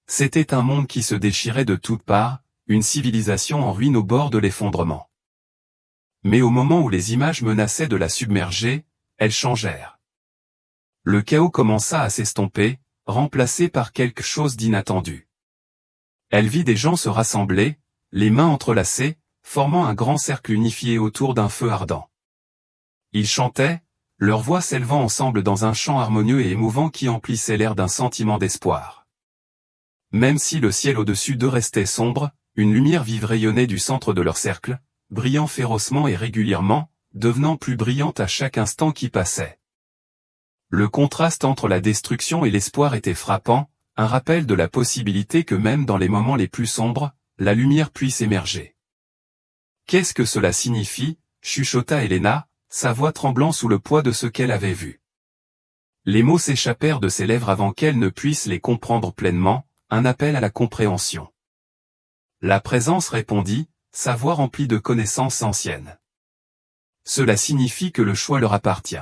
C'était un monde qui se déchirait de toutes parts, une civilisation en ruine au bord de l'effondrement. Mais au moment où les images menaçaient de la submerger, elles changèrent. Le chaos commença à s'estomper, remplacé par quelque chose d'inattendu. Elle vit des gens se rassembler, les mains entrelacées, formant un grand cercle unifié autour d'un feu ardent. Ils chantaient, leurs voix s'élevant ensemble dans un chant harmonieux et émouvant qui emplissait l'air d'un sentiment d'espoir. Même si le ciel au-dessus d'eux restait sombre, une lumière vive rayonnait du centre de leur cercle, brillant férocement et régulièrement, devenant plus brillante à chaque instant qui passait. Le contraste entre la destruction et l'espoir était frappant, un rappel de la possibilité que même dans les moments les plus sombres, la lumière puisse émerger. Qu'est-ce que cela signifie, chuchota Elena, sa voix tremblant sous le poids de ce qu'elle avait vu. Les mots s'échappèrent de ses lèvres avant qu'elle ne puisse les comprendre pleinement, un appel à la compréhension. La présence répondit, sa voix remplie de connaissances anciennes. Cela signifie que le choix leur appartient.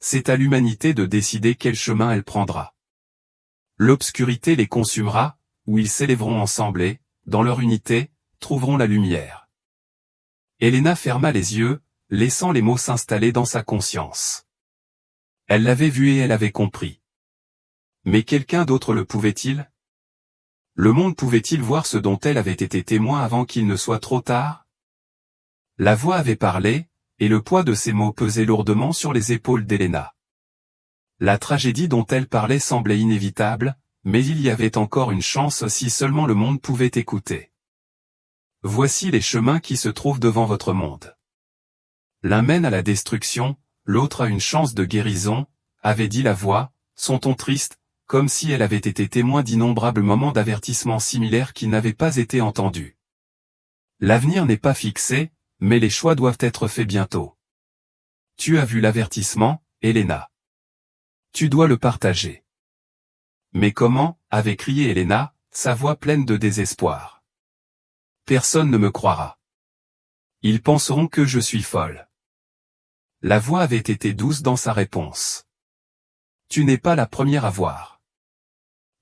C'est à l'humanité de décider quel chemin elle prendra. L'obscurité les consumera, ou ils s'élèveront ensemble et, dans leur unité, trouveront la lumière. Elena ferma les yeux, laissant les mots s'installer dans sa conscience. Elle l'avait vu et elle avait compris. Mais quelqu'un d'autre le pouvait-il? Le monde pouvait-il voir ce dont elle avait été témoin avant qu'il ne soit trop tard? La voix avait parlé, et le poids de ses mots pesait lourdement sur les épaules d'Elena. La tragédie dont elle parlait semblait inévitable, mais il y avait encore une chance si seulement le monde pouvait écouter. Voici les chemins qui se trouvent devant votre monde. L'un mène à la destruction, l'autre a une chance de guérison, avait dit la voix, son ton triste, comme si elle avait été témoin d'innombrables moments d'avertissement similaires qui n'avaient pas été entendus. L'avenir n'est pas fixé, mais les choix doivent être faits bientôt. Tu as vu l'avertissement, Elena. Tu dois le partager. Mais comment, avait crié Elena, sa voix pleine de désespoir. Personne ne me croira. Ils penseront que je suis folle. La voix avait été douce dans sa réponse. Tu n'es pas la première à voir.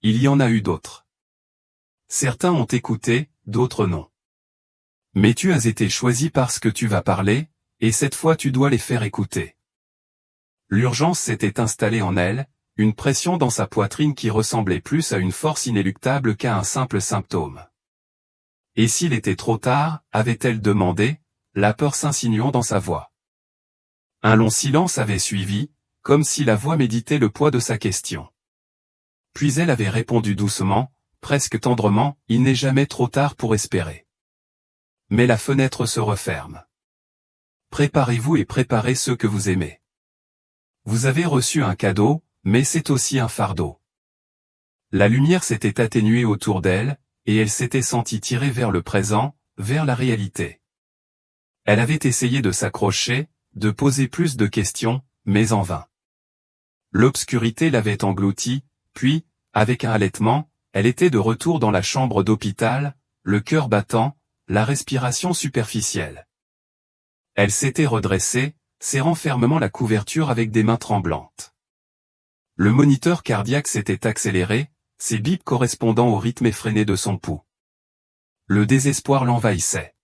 Il y en a eu d'autres. Certains ont écouté, d'autres non. Mais tu as été choisi parce que tu vas parler, et cette fois tu dois les faire écouter. L'urgence s'était installée en elle, une pression dans sa poitrine qui ressemblait plus à une force inéluctable qu'à un simple symptôme. Et s'il était trop tard, avait-elle demandé, la peur s'insinuant dans sa voix. Un long silence avait suivi, comme si la voix méditait le poids de sa question. Puis elle avait répondu doucement, presque tendrement, il n'est jamais trop tard pour espérer. Mais la fenêtre se referme. Préparez-vous et préparez ceux que vous aimez. Vous avez reçu un cadeau, mais c'est aussi un fardeau. La lumière s'était atténuée autour d'elle, et elle s'était sentie tirée vers le présent, vers la réalité. Elle avait essayé de s'accrocher, de poser plus de questions, mais en vain. L'obscurité l'avait engloutie, puis, avec un halètement, elle était de retour dans la chambre d'hôpital, le cœur battant, la respiration superficielle. Elle s'était redressée, serrant fermement la couverture avec des mains tremblantes. Le moniteur cardiaque s'était accéléré, ses bips correspondant au rythme effréné de son pouls. Le désespoir l'envahissait.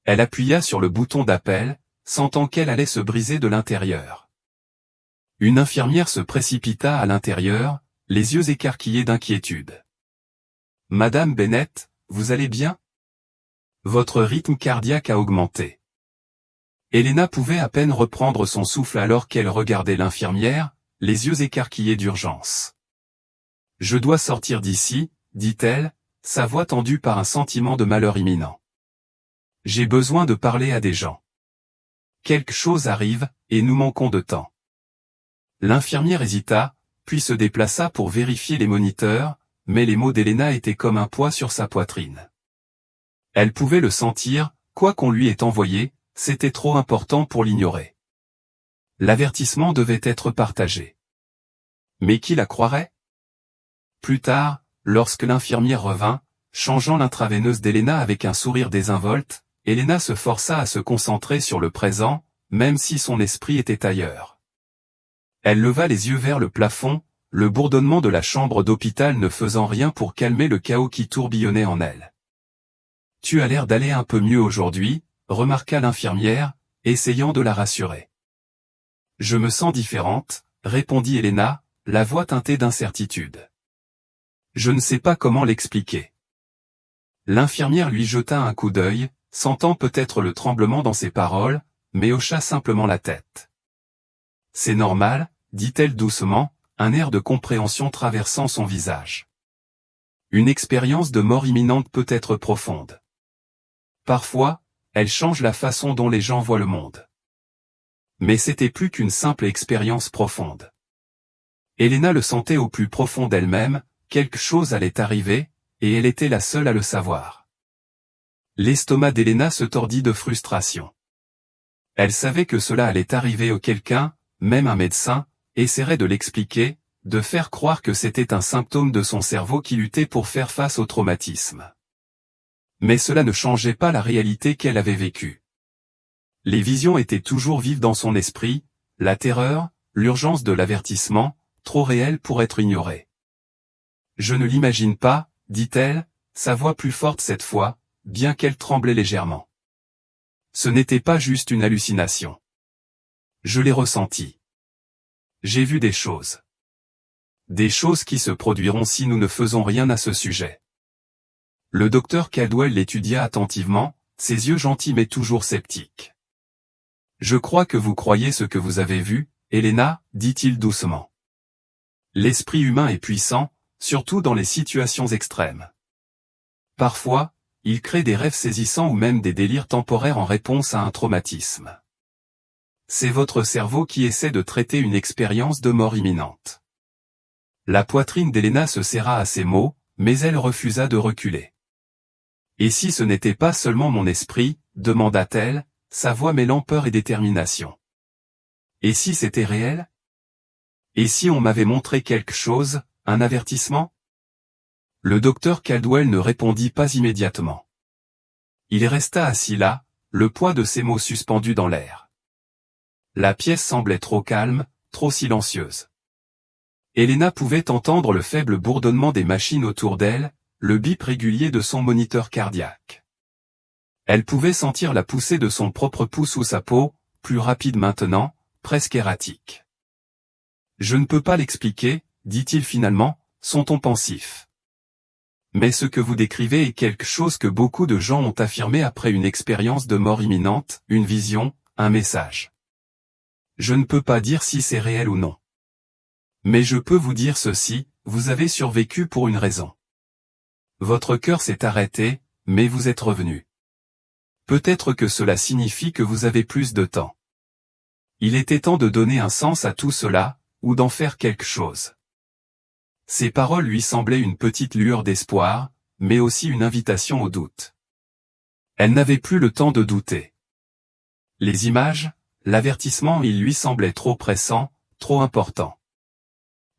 Elle appuya sur le bouton d'appel, sentant qu'elle allait se briser de l'intérieur. Une infirmière se précipita à l'intérieur, les yeux écarquillés d'inquiétude. « Madame Bennett, vous allez bien? Votre rythme cardiaque a augmenté. » Elena pouvait à peine reprendre son souffle alors qu'elle regardait l'infirmière, les yeux écarquillés d'urgence. « Je dois sortir d'ici, dit-elle, sa voix tendue par un sentiment de malheur imminent. J'ai besoin de parler à des gens. Quelque chose arrive, et nous manquons de temps. » L'infirmière hésita, puis se déplaça pour vérifier les moniteurs, mais les mots d'Elena étaient comme un poids sur sa poitrine. Elle pouvait le sentir, quoi qu'on lui ait envoyé, c'était trop important pour l'ignorer. L'avertissement devait être partagé. Mais qui la croirait? Plus tard, lorsque l'infirmière revint, changeant l'intraveineuse d'Elena avec un sourire désinvolte, Elena se força à se concentrer sur le présent, même si son esprit était ailleurs. Elle leva les yeux vers le plafond, le bourdonnement de la chambre d'hôpital ne faisant rien pour calmer le chaos qui tourbillonnait en elle. « Tu as l'air d'aller un peu mieux aujourd'hui, » remarqua l'infirmière, essayant de la rassurer. « Je me sens différente, » répondit Elena, la voix teintée d'incertitude. Je ne sais pas comment l'expliquer. L'infirmière lui jeta un coup d'œil, sentant peut-être le tremblement dans ses paroles, mais hocha simplement la tête. C'est normal, dit-elle doucement, un air de compréhension traversant son visage. Une expérience de mort imminente peut être profonde. Parfois, elle change la façon dont les gens voient le monde. Mais c'était plus qu'une simple expérience profonde. Elena le sentait au plus profond d'elle-même, quelque chose allait arriver, et elle était la seule à le savoir. L'estomac d'Elena se tordit de frustration. Elle savait que cela allait arriver à quelqu'un, même un médecin, essaierait de l'expliquer, de faire croire que c'était un symptôme de son cerveau qui luttait pour faire face au traumatisme. Mais cela ne changeait pas la réalité qu'elle avait vécue. Les visions étaient toujours vives dans son esprit, la terreur, l'urgence de l'avertissement, trop réelle pour être ignorée. Je ne l'imagine pas, dit-elle, sa voix plus forte cette fois, bien qu'elle tremblait légèrement. Ce n'était pas juste une hallucination. Je l'ai ressenti. J'ai vu des choses. Des choses qui se produiront si nous ne faisons rien à ce sujet. Le docteur Caldwell l'étudia attentivement, ses yeux gentils mais toujours sceptiques. Je crois que vous croyez ce que vous avez vu, Elena, dit-il doucement. L'esprit humain est puissant, surtout dans les situations extrêmes. Parfois, il crée des rêves saisissants ou même des délires temporaires en réponse à un traumatisme. C'est votre cerveau qui essaie de traiter une expérience de mort imminente. La poitrine d'Elena se serra à ces mots, mais elle refusa de reculer. Et si ce n'était pas seulement mon esprit, demanda-t-elle, sa voix mêlant peur et détermination. Et si c'était réel? Et si on m'avait montré quelque chose, un avertissement? Le docteur Caldwell ne répondit pas immédiatement. Il resta assis là, le poids de ses mots suspendus dans l'air. La pièce semblait trop calme, trop silencieuse. Elena pouvait entendre le faible bourdonnement des machines autour d'elle, le bip régulier de son moniteur cardiaque. Elle pouvait sentir la poussée de son propre pouls sous sa peau, plus rapide maintenant, presque erratique. Je ne peux pas l'expliquer, dit-il finalement, son ton pensif. Mais ce que vous décrivez est quelque chose que beaucoup de gens ont affirmé après une expérience de mort imminente, une vision, un message. Je ne peux pas dire si c'est réel ou non. Mais je peux vous dire ceci, vous avez survécu pour une raison. Votre cœur s'est arrêté, mais vous êtes revenu. Peut-être que cela signifie que vous avez plus de temps. Il était temps de donner un sens à tout cela, ou d'en faire quelque chose. Ces paroles lui semblaient une petite lueur d'espoir, mais aussi une invitation au doute. Elle n'avait plus le temps de douter. Les images, l'avertissement, il lui semblait trop pressant, trop important.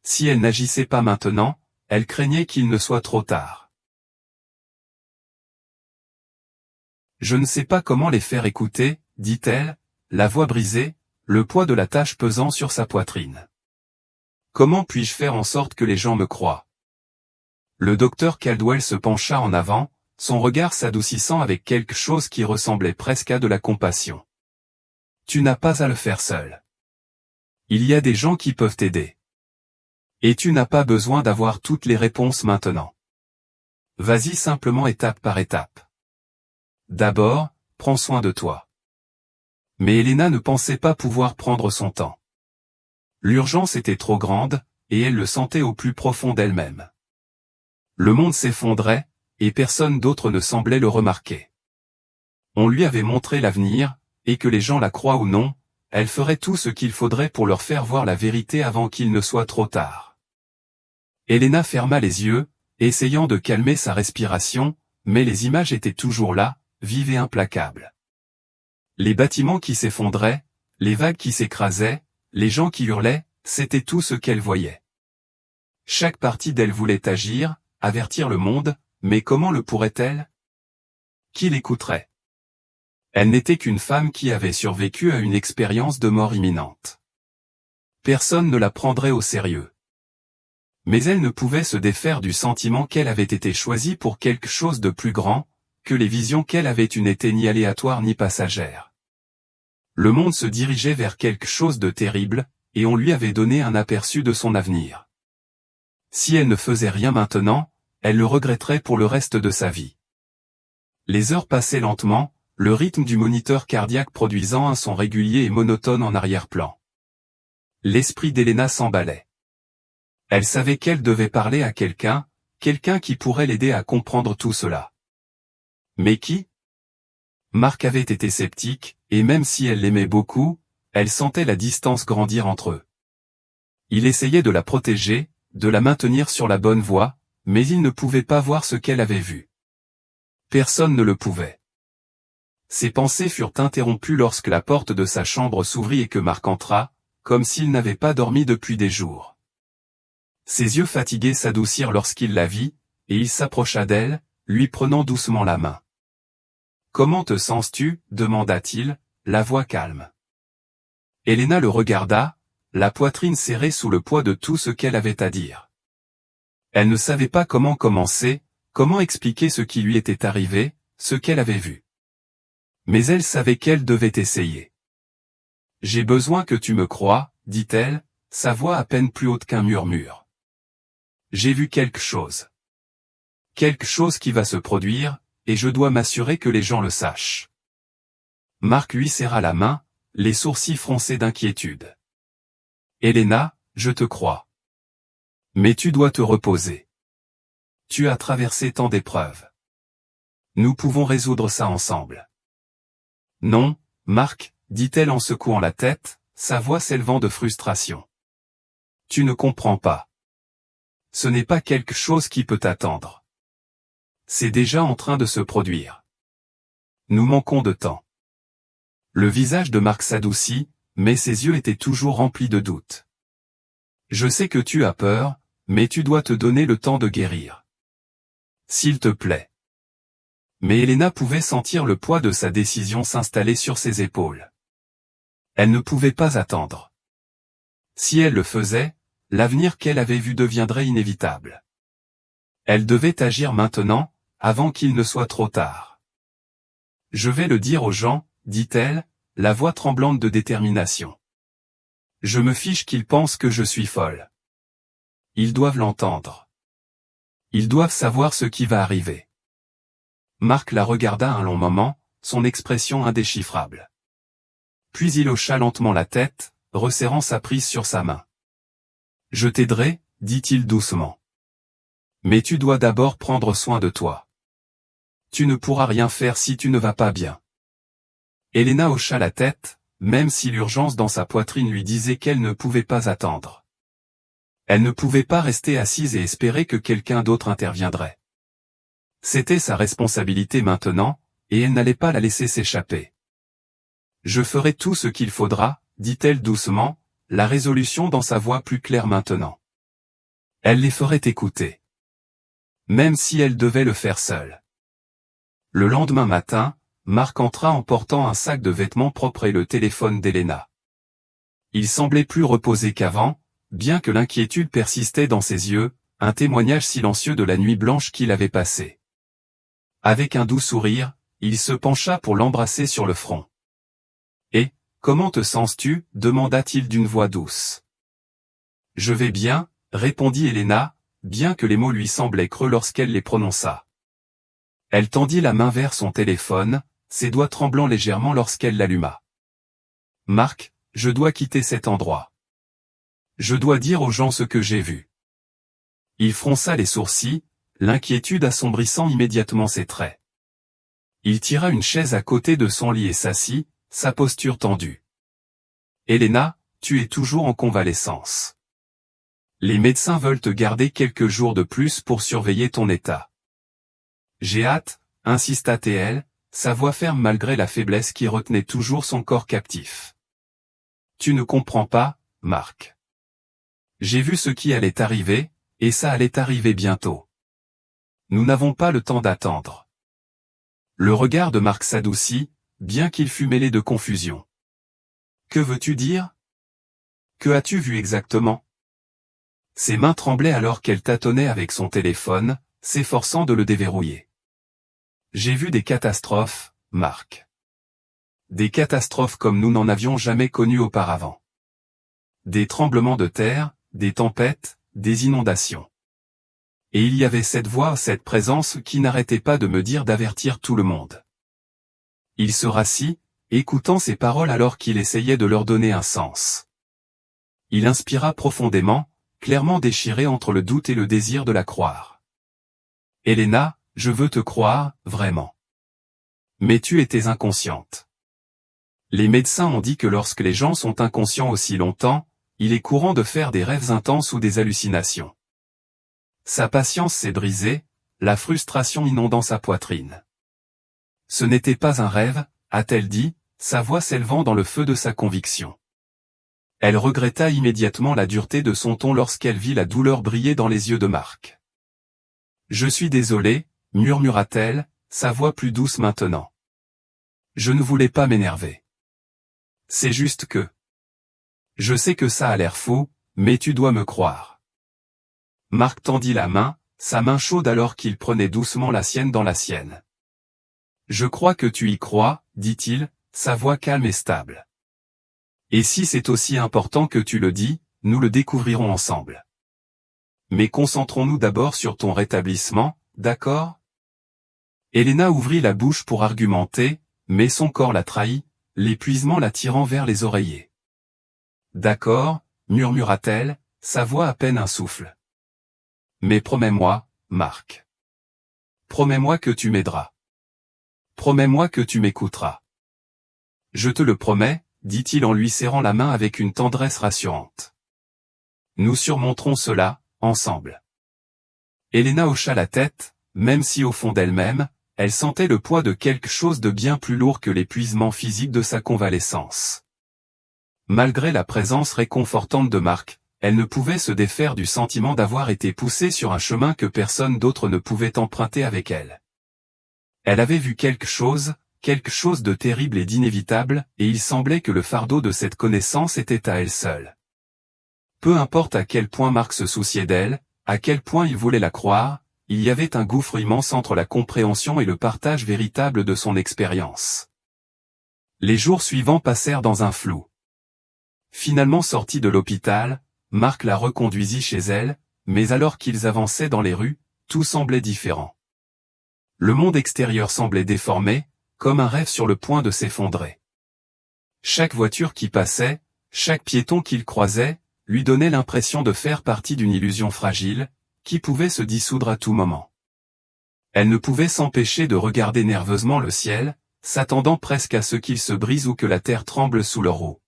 Si elle n'agissait pas maintenant, elle craignait qu'il ne soit trop tard. Je ne sais pas comment les faire écouter, dit-elle, la voix brisée, le poids de la tâche pesant sur sa poitrine. Comment puis-je faire en sorte que les gens me croient? Le docteur Caldwell se pencha en avant, son regard s'adoucissant avec quelque chose qui ressemblait presque à de la compassion. Tu n'as pas à le faire seul. Il y a des gens qui peuvent t'aider. Et tu n'as pas besoin d'avoir toutes les réponses maintenant. Vas-y simplement étape par étape. D'abord, prends soin de toi. Mais Elena ne pensait pas pouvoir prendre son temps. L'urgence était trop grande, et elle le sentait au plus profond d'elle-même. Le monde s'effondrait, et personne d'autre ne semblait le remarquer. On lui avait montré l'avenir, et que les gens la croient ou non, elle ferait tout ce qu'il faudrait pour leur faire voir la vérité avant qu'il ne soit trop tard. Elena ferma les yeux, essayant de calmer sa respiration, mais les images étaient toujours là, vives et implacables. Les bâtiments qui s'effondraient, les vagues qui s'écrasaient, les gens qui hurlaient, c'était tout ce qu'elle voyait. Chaque partie d'elle voulait agir, avertir le monde, mais comment le pourrait-elle? Qui l'écouterait? Elle n'était qu'une femme qui avait survécu à une expérience de mort imminente. Personne ne la prendrait au sérieux. Mais elle ne pouvait se défaire du sentiment qu'elle avait été choisie pour quelque chose de plus grand, que les visions qu'elle avait eues n'étaient ni aléatoires ni passagères. Le monde se dirigeait vers quelque chose de terrible, et on lui avait donné un aperçu de son avenir. Si elle ne faisait rien maintenant, elle le regretterait pour le reste de sa vie. Les heures passaient lentement, le rythme du moniteur cardiaque produisant un son régulier et monotone en arrière-plan. L'esprit d'Elena s'emballait. Elle savait qu'elle devait parler à quelqu'un qui pourrait l'aider à comprendre tout cela. Mais qui? Marc avait été sceptique, et même si elle l'aimait beaucoup, elle sentait la distance grandir entre eux. Il essayait de la protéger, de la maintenir sur la bonne voie, mais il ne pouvait pas voir ce qu'elle avait vu. Personne ne le pouvait. Ses pensées furent interrompues lorsque la porte de sa chambre s'ouvrit et que Marc entra, comme s'il n'avait pas dormi depuis des jours. Ses yeux fatigués s'adoucirent lorsqu'il la vit, et il s'approcha d'elle, lui prenant doucement la main. « Comment te sens-tu » demanda-t-il, la voix calme. Elena le regarda, la poitrine serrée sous le poids de tout ce qu'elle avait à dire. Elle ne savait pas comment commencer, comment expliquer ce qui lui était arrivé, ce qu'elle avait vu. Mais elle savait qu'elle devait essayer. « J'ai besoin que tu me crois, dit-elle, sa voix à peine plus haute qu'un murmure. J'ai vu quelque chose. Quelque chose qui va se produire, et je dois m'assurer que les gens le sachent. » Marc lui serra la main, les sourcils froncés d'inquiétude. « Elena, je te crois. Mais tu dois te reposer. Tu as traversé tant d'épreuves. Nous pouvons résoudre ça ensemble. » « Non, Marc, dit-elle en secouant la tête, sa voix s'élevant de frustration. Tu ne comprends pas. Ce n'est pas quelque chose qui peut attendre. C'est déjà en train de se produire. Nous manquons de temps. Le visage de Marc s'adoucit, mais ses yeux étaient toujours remplis de doutes. Je sais que tu as peur, mais tu dois te donner le temps de guérir. S'il te plaît. Mais Elena pouvait sentir le poids de sa décision s'installer sur ses épaules. Elle ne pouvait pas attendre. Si elle le faisait, l'avenir qu'elle avait vu deviendrait inévitable. Elle devait agir maintenant, avant qu'il ne soit trop tard. « Je vais le dire aux gens, » dit-elle, la voix tremblante de détermination. « Je me fiche qu'ils pensent que je suis folle. Ils doivent l'entendre. Ils doivent savoir ce qui va arriver. » Marc la regarda un long moment, son expression indéchiffrable. Puis il hocha lentement la tête, resserrant sa prise sur sa main. « Je t'aiderai, » dit-il doucement. « Mais tu dois d'abord prendre soin de toi. Tu ne pourras rien faire si tu ne vas pas bien. » Elena hocha la tête, même si l'urgence dans sa poitrine lui disait qu'elle ne pouvait pas attendre. Elle ne pouvait pas rester assise et espérer que quelqu'un d'autre interviendrait. C'était sa responsabilité maintenant, et elle n'allait pas la laisser s'échapper. « Je ferai tout ce qu'il faudra, » dit-elle doucement, la résolution dans sa voix plus claire maintenant. Elle les ferait écouter. Même si elle devait le faire seule. Le lendemain matin, Marc entra en portant un sac de vêtements propres et le téléphone d'Elena. Il semblait plus reposé qu'avant, bien que l'inquiétude persistait dans ses yeux, un témoignage silencieux de la nuit blanche qu'il avait passée. Avec un doux sourire, il se pencha pour l'embrasser sur le front. « Et, comment te sens-tu » demanda-t-il d'une voix douce. « Je vais bien » répondit Elena, bien que les mots lui semblaient creux lorsqu'elle les prononça. Elle tendit la main vers son téléphone, ses doigts tremblant légèrement lorsqu'elle l'alluma. « Marc, je dois quitter cet endroit. Je dois dire aux gens ce que j'ai vu. » Il fronça les sourcils, l'inquiétude assombrissant immédiatement ses traits. Il tira une chaise à côté de son lit et s'assit, sa posture tendue. « Elena, tu es toujours en convalescence. Les médecins veulent te garder quelques jours de plus pour surveiller ton état. »« J'ai hâte, » insista-t-elle, sa voix ferme malgré la faiblesse qui retenait toujours son corps captif. « Tu ne comprends pas, Marc. J'ai vu ce qui allait arriver, et ça allait arriver bientôt. Nous n'avons pas le temps d'attendre. » Le regard de Marc s'adoucit, bien qu'il fût mêlé de confusion. « Que veux-tu dire ? Que as-tu vu exactement ?» Ses mains tremblaient alors qu'elle tâtonnait avec son téléphone, s'efforçant de le déverrouiller. « J'ai vu des catastrophes, Marc. Des catastrophes comme nous n'en avions jamais connues auparavant. des tremblements de terre, des tempêtes, des inondations. Et il y avait cette voix, cette présence qui n'arrêtait pas de me dire d'avertir tout le monde. Il se rassit, écoutant ces paroles alors qu'il essayait de leur donner un sens. Il inspira profondément, clairement déchiré entre le doute et le désir de la croire. « Helena, je veux te croire, vraiment. Mais tu étais inconsciente. Les médecins ont dit que lorsque les gens sont inconscients aussi longtemps, il est courant de faire des rêves intenses ou des hallucinations. » Sa patience s'est brisée, la frustration inondant sa poitrine. « Ce n'était pas un rêve », a-t-elle dit, sa voix s'élevant dans le feu de sa conviction. Elle regretta immédiatement la dureté de son ton lorsqu'elle vit la douleur briller dans les yeux de Marc. « Je suis désolée, murmura-t-elle, sa voix plus douce maintenant. « Je ne voulais pas m'énerver. C'est juste que... Je sais que ça a l'air faux, mais tu dois me croire. » Marc tendit la main, sa main chaude alors qu'il prenait doucement la sienne dans la sienne. « Je crois que tu y crois, dit-il, sa voix calme et stable. Et si c'est aussi important que tu le dis, nous le découvrirons ensemble. Mais concentrons-nous d'abord sur ton rétablissement, d'accord ? » Helena ouvrit la bouche pour argumenter, mais son corps la trahit, l'épuisement la tirant vers les oreillers. « D'accord, murmura-t-elle, sa voix à peine un souffle. Mais promets-moi, Marc. Promets-moi que tu m'aideras. Promets-moi que tu m'écouteras. Je te le promets, dit-il en lui serrant la main avec une tendresse rassurante. Nous surmonterons cela, ensemble. Helena hocha la tête, même si au fond d'elle-même, elle sentait le poids de quelque chose de bien plus lourd que l'épuisement physique de sa convalescence. Malgré la présence réconfortante de Marc, elle ne pouvait se défaire du sentiment d'avoir été poussée sur un chemin que personne d'autre ne pouvait emprunter avec elle. Elle avait vu quelque chose de terrible et d'inévitable, et il semblait que le fardeau de cette connaissance était à elle seule. Peu importe à quel point Marc se souciait d'elle, à quel point il voulait la croire, il y avait un gouffre immense entre la compréhension et le partage véritable de son expérience. Les jours suivants passèrent dans un flou. Finalement sortie de l'hôpital, Marc la reconduisit chez elle, mais alors qu'ils avançaient dans les rues, tout semblait différent. Le monde extérieur semblait déformé, comme un rêve sur le point de s'effondrer. Chaque voiture qui passait, chaque piéton qu'il croisait, lui donnait l'impression de faire partie d'une illusion fragile, qui pouvait se dissoudre à tout moment. Elle ne pouvait s'empêcher de regarder nerveusement le ciel, s'attendant presque à ce qu'il se brise ou que la terre tremble sous leurs roues.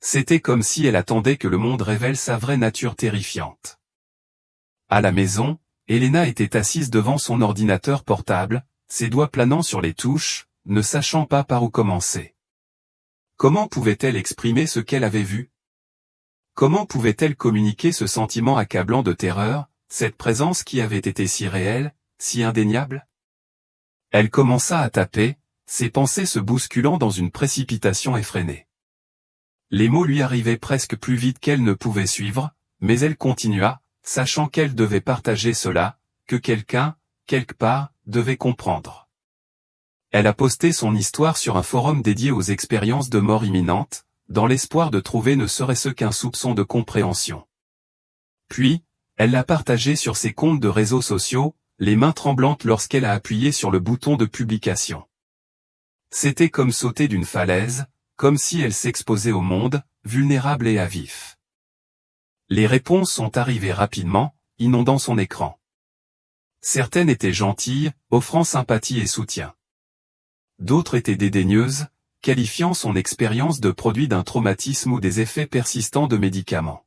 C'était comme si elle attendait que le monde révèle sa vraie nature terrifiante. À la maison, Helena était assise devant son ordinateur portable, ses doigts planant sur les touches, ne sachant pas par où commencer. Comment pouvait-elle exprimer ce qu'elle avait vu ? Comment pouvait-elle communiquer ce sentiment accablant de terreur, cette présence qui avait été si réelle, si indéniable ? Elle commença à taper, ses pensées se bousculant dans une précipitation effrénée. Les mots lui arrivaient presque plus vite qu'elle ne pouvait suivre, mais elle continua, sachant qu'elle devait partager cela, que quelqu'un, quelque part, devait comprendre. Elle a posté son histoire sur un forum dédié aux expériences de mort imminente, dans l'espoir de trouver ne serait-ce qu'un soupçon de compréhension. Puis, elle l'a partagé sur ses comptes de réseaux sociaux, les mains tremblantes lorsqu'elle a appuyé sur le bouton de publication. C'était comme sauter d'une falaise, comme si elle s'exposait au monde, vulnérable et à vif. Les réponses sont arrivées rapidement, inondant son écran. Certaines étaient gentilles, offrant sympathie et soutien. D'autres étaient dédaigneuses, qualifiant son expérience de produit d'un traumatisme ou des effets persistants de médicaments.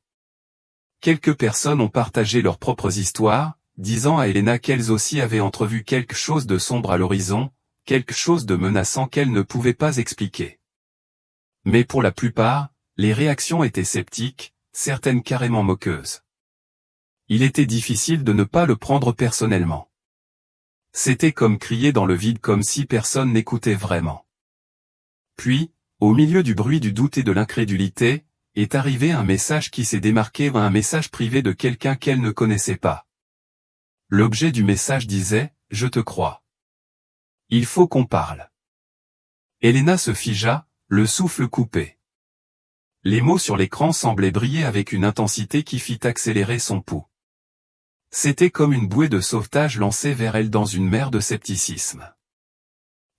Quelques personnes ont partagé leurs propres histoires, disant à Helena qu'elles aussi avaient entrevu quelque chose de sombre à l'horizon, quelque chose de menaçant qu'elles ne pouvaient pas expliquer. Mais pour la plupart, les réactions étaient sceptiques, certaines carrément moqueuses. Il était difficile de ne pas le prendre personnellement. C'était comme crier dans le vide comme si personne n'écoutait vraiment. Puis, au milieu du bruit du doute et de l'incrédulité, est arrivé un message qui s'est démarqué, un message privé de quelqu'un qu'elle ne connaissait pas. L'objet du message disait « Je te crois. Il faut qu'on parle ». Helena se figea, le souffle coupé. Les mots sur l'écran semblaient briller avec une intensité qui fit accélérer son pouls. C'était comme une bouée de sauvetage lancée vers elle dans une mer de scepticisme.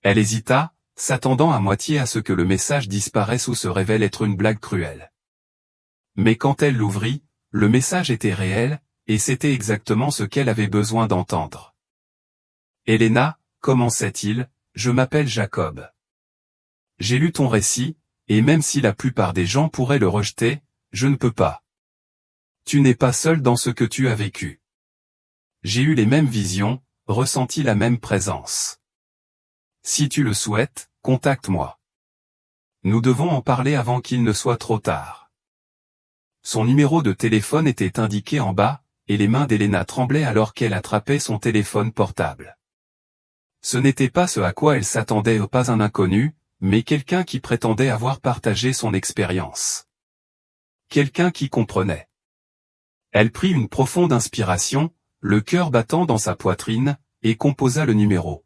Elle hésita, s'attendant à moitié à ce que le message disparaisse ou se révèle être une blague cruelle. Mais quand elle l'ouvrit, le message était réel, et c'était exactement ce qu'elle avait besoin d'entendre. « Elena, commençait-il, je m'appelle Jacob. J'ai lu ton récit, et même si la plupart des gens pourraient le rejeter, je ne peux pas. Tu n'es pas seul dans ce que tu as vécu. J'ai eu les mêmes visions, ressenti la même présence. Si tu le souhaites, contacte-moi. Nous devons en parler avant qu'il ne soit trop tard. » Son numéro de téléphone était indiqué en bas, et les mains d'Elena tremblaient alors qu'elle attrapait son téléphone portable. Ce n'était pas ce à quoi elle s'attendait, pas un inconnu, mais quelqu'un qui prétendait avoir partagé son expérience. Quelqu'un qui comprenait. Elle prit une profonde inspiration, le cœur battant dans sa poitrine, et composa le numéro.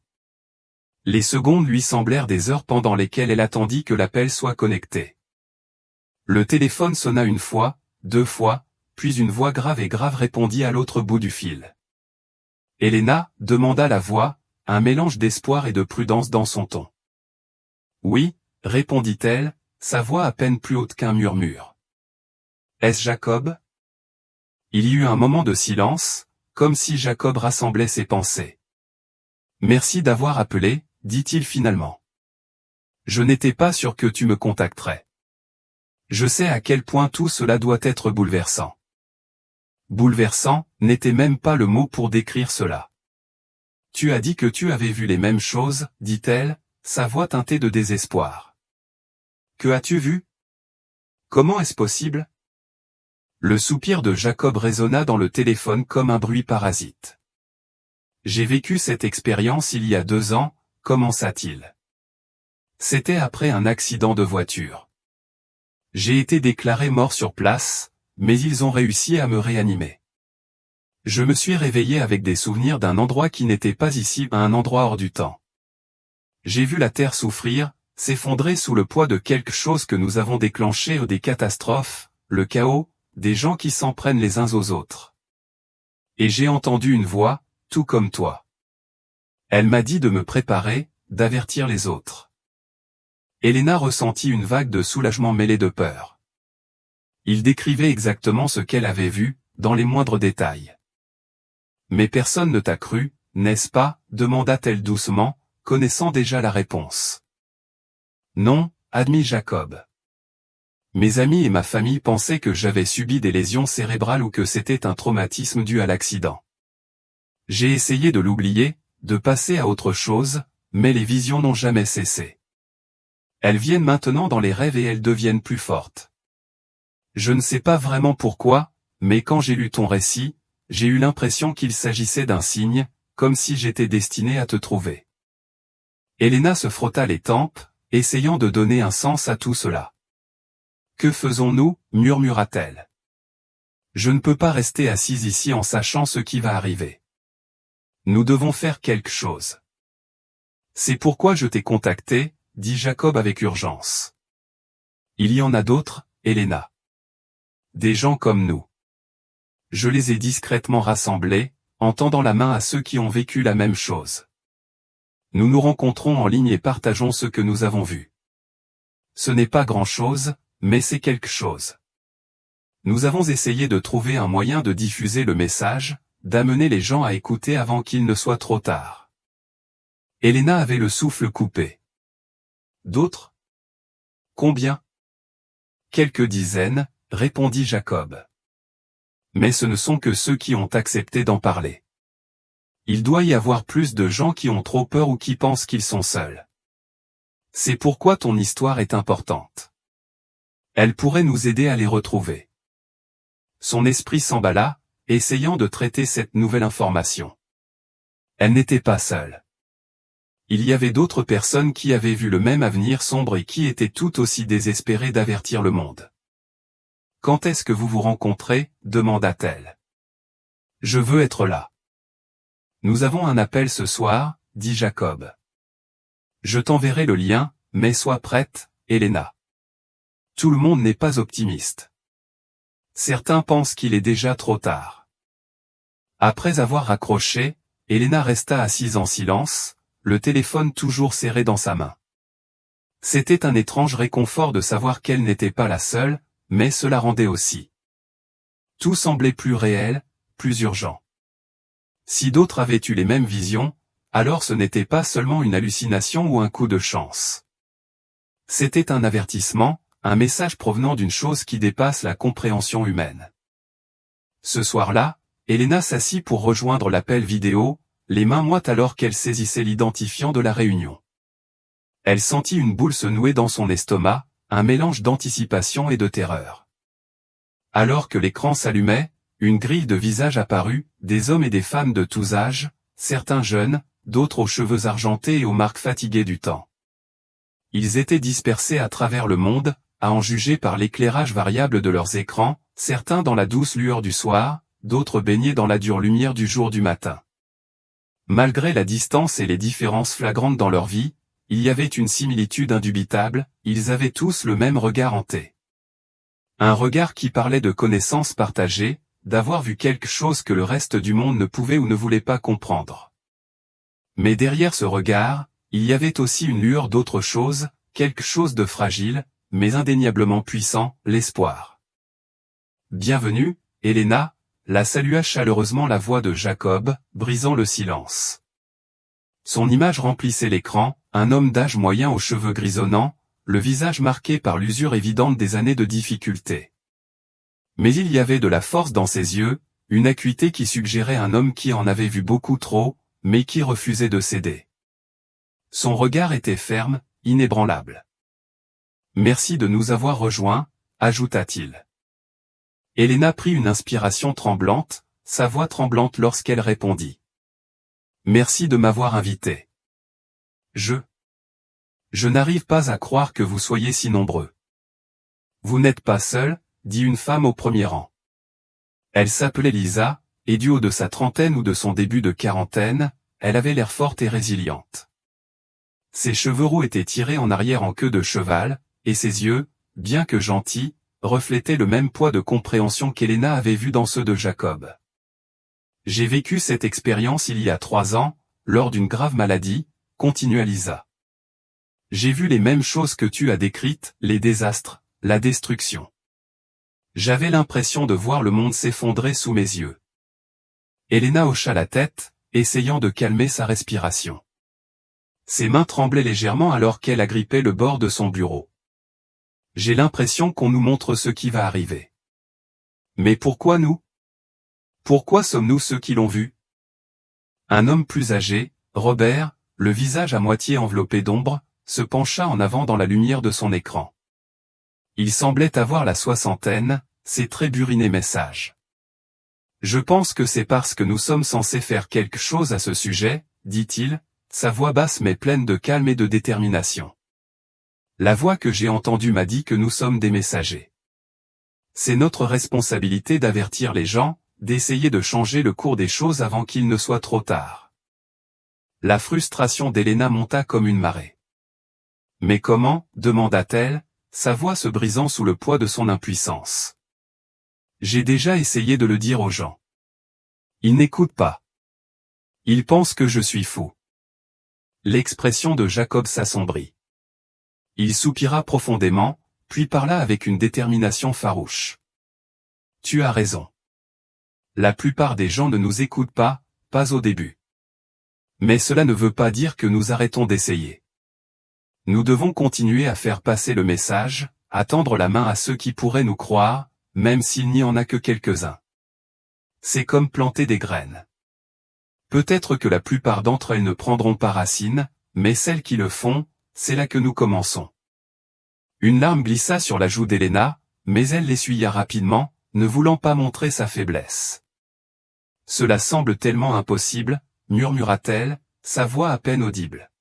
Les secondes lui semblèrent des heures pendant lesquelles elle attendit que l'appel soit connecté. Le téléphone sonna une fois, 2 fois, puis une voix grave répondit à l'autre bout du fil. « Elena » demanda la voix, un mélange d'espoir et de prudence dans son ton. « Oui » répondit-elle, sa voix à peine plus haute qu'un murmure. « Est-ce Jacob ?» Il y eut un moment de silence, comme si Jacob rassemblait ses pensées. « Merci d'avoir appelé » dit-il finalement. « Je n'étais pas sûr que tu me contacterais. Je sais à quel point tout cela doit être bouleversant. » Bouleversant n'était même pas le mot pour décrire cela. « Tu as dit que tu avais vu les mêmes choses, dit-elle, sa voix teintée de désespoir. Que as-tu vu? Comment est-ce possible? » Le soupir de Jacob résonna dans le téléphone comme un bruit parasite. « J'ai vécu cette expérience il y a 2 ans, commença-t-il. C'était après un accident de voiture. J'ai été déclaré mort sur place, mais ils ont réussi à me réanimer. Je me suis réveillé avec des souvenirs d'un endroit qui n'était pas ici, un endroit hors du temps. J'ai vu la Terre souffrir, s'effondrer sous le poids de quelque chose que nous avons déclenché ou des catastrophes, le chaos, des gens qui s'en prennent les uns aux autres. Et j'ai entendu une voix, tout comme toi. Elle m'a dit de me préparer, d'avertir les autres. » Elena ressentit une vague de soulagement mêlé de peur. Il décrivait exactement ce qu'elle avait vu, dans les moindres détails. « Mais personne ne t'a cru, n'est-ce pas » demanda-t-elle doucement, connaissant déjà la réponse. « Non » admit Jacob. « Mes amis et ma famille pensaient que j'avais subi des lésions cérébrales ou que c'était un traumatisme dû à l'accident. J'ai essayé de l'oublier, de passer à autre chose, mais les visions n'ont jamais cessé. Elles viennent maintenant dans les rêves et elles deviennent plus fortes. Je ne sais pas vraiment pourquoi, mais quand j'ai lu ton récit, j'ai eu l'impression qu'il s'agissait d'un signe, comme si j'étais destiné à te trouver. » Elena se frotta les tempes, essayant de donner un sens à tout cela. « Que faisons-nous » murmura-t-elle. « Je ne peux pas rester assise ici en sachant ce qui va arriver. Nous devons faire quelque chose. »« C'est pourquoi je t'ai contacté » dit Jacob avec urgence. « Il y en a d'autres, Elena. Des gens comme nous. Je les ai discrètement rassemblés, en tendant la main à ceux qui ont vécu la même chose. Nous nous rencontrons en ligne et partageons ce que nous avons vu. Ce n'est pas grand-chose, mais c'est quelque chose. Nous avons essayé de trouver un moyen de diffuser le message, d'amener les gens à écouter avant qu'il ne soit trop tard. » Elena avait le souffle coupé. « D'autres? Combien? » « Quelques dizaines, » répondit Jacob. « Mais ce ne sont que ceux qui ont accepté d'en parler. Il doit y avoir plus de gens qui ont trop peur ou qui pensent qu'ils sont seuls. C'est pourquoi ton histoire est importante. Elle pourrait nous aider à les retrouver. » Son esprit s'emballa, essayant de traiter cette nouvelle information. Elle n'était pas seule. Il y avait d'autres personnes qui avaient vu le même avenir sombre et qui étaient tout aussi désespérées d'avertir le monde. « Quand est-ce que vous vous rencontrez » demanda-t-elle. « Je veux être là. »« Nous avons un appel ce soir » dit Jacob. « Je t'enverrai le lien, mais sois prête, Elena. Tout le monde n'est pas optimiste. Certains pensent qu'il est déjà trop tard. Après avoir raccroché, Elena resta assise en silence, le téléphone toujours serré dans sa main. C'était un étrange réconfort de savoir qu'elle n'était pas la seule, mais cela rendait aussi. Tout semblait plus réel, plus urgent. Si d'autres avaient eu les mêmes visions, alors ce n'était pas seulement une hallucination ou un coup de chance. C'était un avertissement, un message provenant d'une chose qui dépasse la compréhension humaine. Ce soir-là, Elena s'assit pour rejoindre l'appel vidéo, les mains moites alors qu'elle saisissait l'identifiant de la réunion. Elle sentit une boule se nouer dans son estomac, un mélange d'anticipation et de terreur. Alors que l'écran s'allumait, une grille de visages apparut, des hommes et des femmes de tous âges, certains jeunes, d'autres aux cheveux argentés et aux marques fatiguées du temps. Ils étaient dispersés à travers le monde, à en juger par l'éclairage variable de leurs écrans, certains dans la douce lueur du soir, d'autres baignés dans la dure lumière du jour du matin. Malgré la distance et les différences flagrantes dans leur vie, il y avait une similitude indubitable, ils avaient tous le même regard hanté. Un regard qui parlait de connaissances partagées, d'avoir vu quelque chose que le reste du monde ne pouvait ou ne voulait pas comprendre. Mais derrière ce regard, il y avait aussi une lueur d'autre chose, quelque chose de fragile, mais indéniablement puissant, l'espoir. Bienvenue, Elena, la salua chaleureusement la voix de Jacob, brisant le silence. Son image remplissait l'écran, un homme d'âge moyen aux cheveux grisonnants, le visage marqué par l'usure évidente des années de difficulté. Mais il y avait de la force dans ses yeux, une acuité qui suggérait un homme qui en avait vu beaucoup trop, mais qui refusait de céder. Son regard était ferme, inébranlable. « Merci de nous avoir rejoints », ajouta-t-il. Elena prit une inspiration tremblante, sa voix tremblante lorsqu'elle répondit. « Merci de m'avoir invité. Je n'arrive pas à croire que vous soyez si nombreux. »« Vous n'êtes pas seul », dit une femme au premier rang. Elle s'appelait Lisa, et du haut de sa trentaine ou de son début de quarantaine, elle avait l'air forte et résiliente. Ses cheveux roux étaient tirés en arrière en queue de cheval, et ses yeux, bien que gentils, reflétaient le même poids de compréhension qu'Elena avait vu dans ceux de Jacob. « J'ai vécu cette expérience il y a 3 ans, lors d'une grave maladie, » continua Lisa. « J'ai vu les mêmes choses que tu as décrites, les désastres, la destruction. J'avais l'impression de voir le monde s'effondrer sous mes yeux. » Elena hocha la tête, essayant de calmer sa respiration. Ses mains tremblaient légèrement alors qu'elle agrippait le bord de son bureau. « J'ai l'impression qu'on nous montre ce qui va arriver. Mais pourquoi nous? Pourquoi sommes-nous ceux qui l'ont vu? » Un homme plus âgé, Robert, le visage à moitié enveloppé d'ombre, se pencha en avant dans la lumière de son écran. Il semblait avoir la soixantaine, ses traits burinaient mais sages. « Je pense que c'est parce que nous sommes censés faire quelque chose à ce sujet, » dit-il, sa voix basse mais pleine de calme et de détermination. « La voix que j'ai entendue m'a dit que nous sommes des messagers. C'est notre responsabilité d'avertir les gens, d'essayer de changer le cours des choses avant qu'il ne soit trop tard. » La frustration d'Elena monta comme une marée. « Mais comment ?» demanda-t-elle, sa voix se brisant sous le poids de son impuissance. « J'ai déjà essayé de le dire aux gens. Ils n'écoutent pas. Ils pensent que je suis fou. » L'expression de Jacob s'assombrit. Il soupira profondément, puis parla avec une détermination farouche. « Tu as raison. La plupart des gens ne nous écoutent pas, pas au début. Mais cela ne veut pas dire que nous arrêtons d'essayer. Nous devons continuer à faire passer le message, à tendre la main à ceux qui pourraient nous croire, même s'il n'y en a que quelques-uns. C'est comme planter des graines. Peut-être que la plupart d'entre elles ne prendront pas racine, mais celles qui le font, c'est là que nous commençons. » Une larme glissa sur la joue d'Elena, mais elle l'essuya rapidement, ne voulant pas montrer sa faiblesse. « Cela semble tellement impossible, » murmura-t-elle, sa voix à peine audible.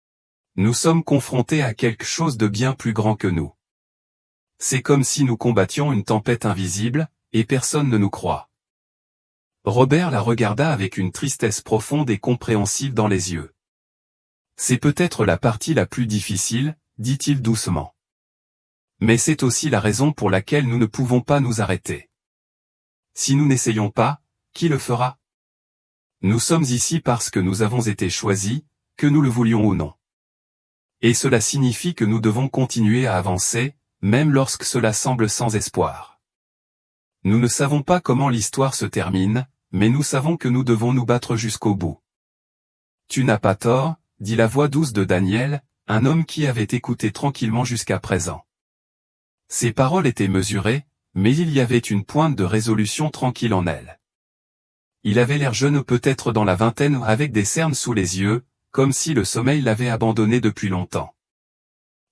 « Nous sommes confrontés à quelque chose de bien plus grand que nous. C'est comme si nous combattions une tempête invisible, et personne ne nous croit. » Robert la regarda avec une tristesse profonde et compréhensive dans les yeux. « C'est peut-être la partie la plus difficile, dit-il doucement. Mais c'est aussi la raison pour laquelle nous ne pouvons pas nous arrêter. Si nous n'essayons pas, qui le fera? Nous sommes ici parce que nous avons été choisis, que nous le voulions ou non. Et cela signifie que nous devons continuer à avancer, même lorsque cela semble sans espoir. Nous ne savons pas comment l'histoire se termine, mais nous savons que nous devons nous battre jusqu'au bout. Tu n'as pas tort, dit la voix douce de Daniel, un homme qui avait écouté tranquillement jusqu'à présent. Ses paroles étaient mesurées, mais il y avait une pointe de résolution tranquille en elle. Il avait l'air jeune, peut-être dans la vingtaine, avec des cernes sous les yeux, comme si le sommeil l'avait abandonné depuis longtemps.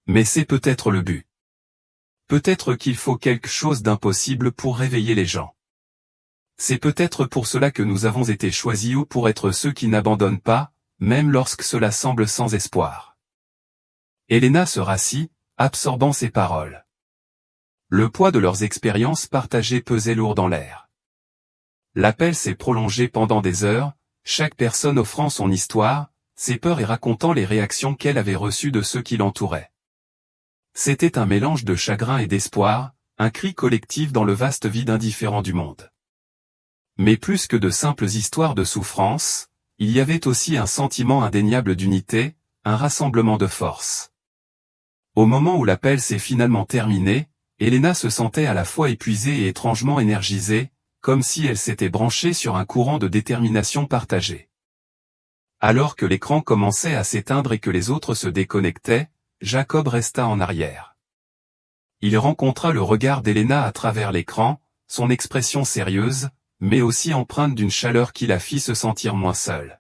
Mais c'est peut-être le but. Peut-être qu'il faut quelque chose d'impossible pour réveiller les gens. C'est peut-être pour cela que nous avons été choisis ou pour être ceux qui n'abandonnent pas, même lorsque cela semble sans espoir. Elena se rassit, absorbant ses paroles. Le poids de leurs expériences partagées pesait lourd dans l'air. L'appel s'est prolongé pendant des heures, chaque personne offrant son histoire, ses peurs et racontant les réactions qu'elle avait reçues de ceux qui l'entouraient. C'était un mélange de chagrin et d'espoir, un cri collectif dans le vaste vide indifférent du monde. Mais plus que de simples histoires de souffrance, il y avait aussi un sentiment indéniable d'unité, un rassemblement de force. Au moment où l'appel s'est finalement terminé, Elena se sentait à la fois épuisée et étrangement énergisée, comme si elle s'était branchée sur un courant de détermination partagée. Alors que l'écran commençait à s'éteindre et que les autres se déconnectaient, Jacob resta en arrière. Il rencontra le regard d'Elena à travers l'écran, son expression sérieuse, mais aussi empreinte d'une chaleur qui la fit se sentir moins seule.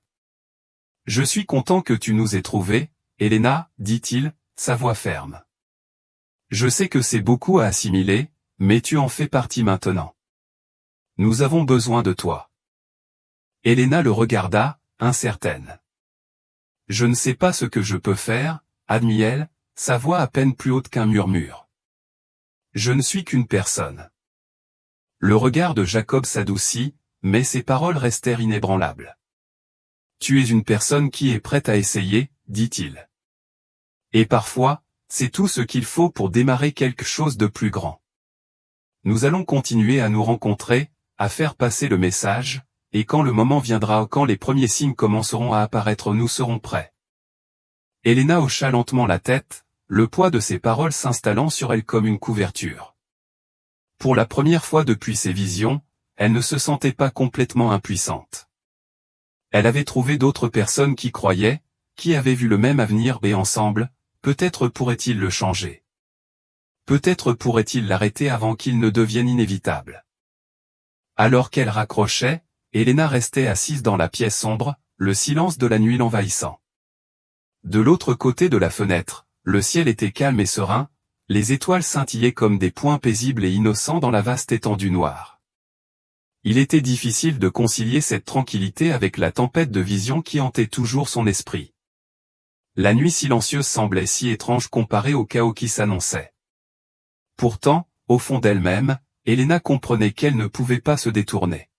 « Je suis content que tu nous aies trouvés, Elena, dit-il, sa voix ferme. Je sais que c'est beaucoup à assimiler, mais tu en fais partie maintenant. Nous avons besoin de toi. » Elena le regarda, incertaine. « Je ne sais pas ce que je peux faire, » admit-elle, sa voix à peine plus haute qu'un murmure. « Je ne suis qu'une personne. » Le regard de Jacob s'adoucit, mais ses paroles restèrent inébranlables. « Tu es une personne qui est prête à essayer, » dit-il. « Et parfois, c'est tout ce qu'il faut pour démarrer quelque chose de plus grand. Nous allons continuer à nous rencontrer, à faire passer le message, et quand le moment viendra, quand les premiers signes commenceront à apparaître, nous serons prêts. » Elena hocha lentement la tête, le poids de ses paroles s'installant sur elle comme une couverture. Pour la première fois depuis ses visions, elle ne se sentait pas complètement impuissante. Elle avait trouvé d'autres personnes qui croyaient, qui avaient vu le même avenir et ensemble, peut-être pourrait-il le changer. Peut-être pourrait-il l'arrêter avant qu'il ne devienne inévitable. Alors qu'elle raccrochait, Elena restait assise dans la pièce sombre, le silence de la nuit l'envahissant. De l'autre côté de la fenêtre, le ciel était calme et serein, les étoiles scintillaient comme des points paisibles et innocents dans la vaste étendue noire. Il était difficile de concilier cette tranquillité avec la tempête de vision qui hantait toujours son esprit. La nuit silencieuse semblait si étrange comparée au chaos qui s'annonçait. Pourtant, au fond d'elle-même, Elena comprenait qu'elle ne pouvait pas se détourner.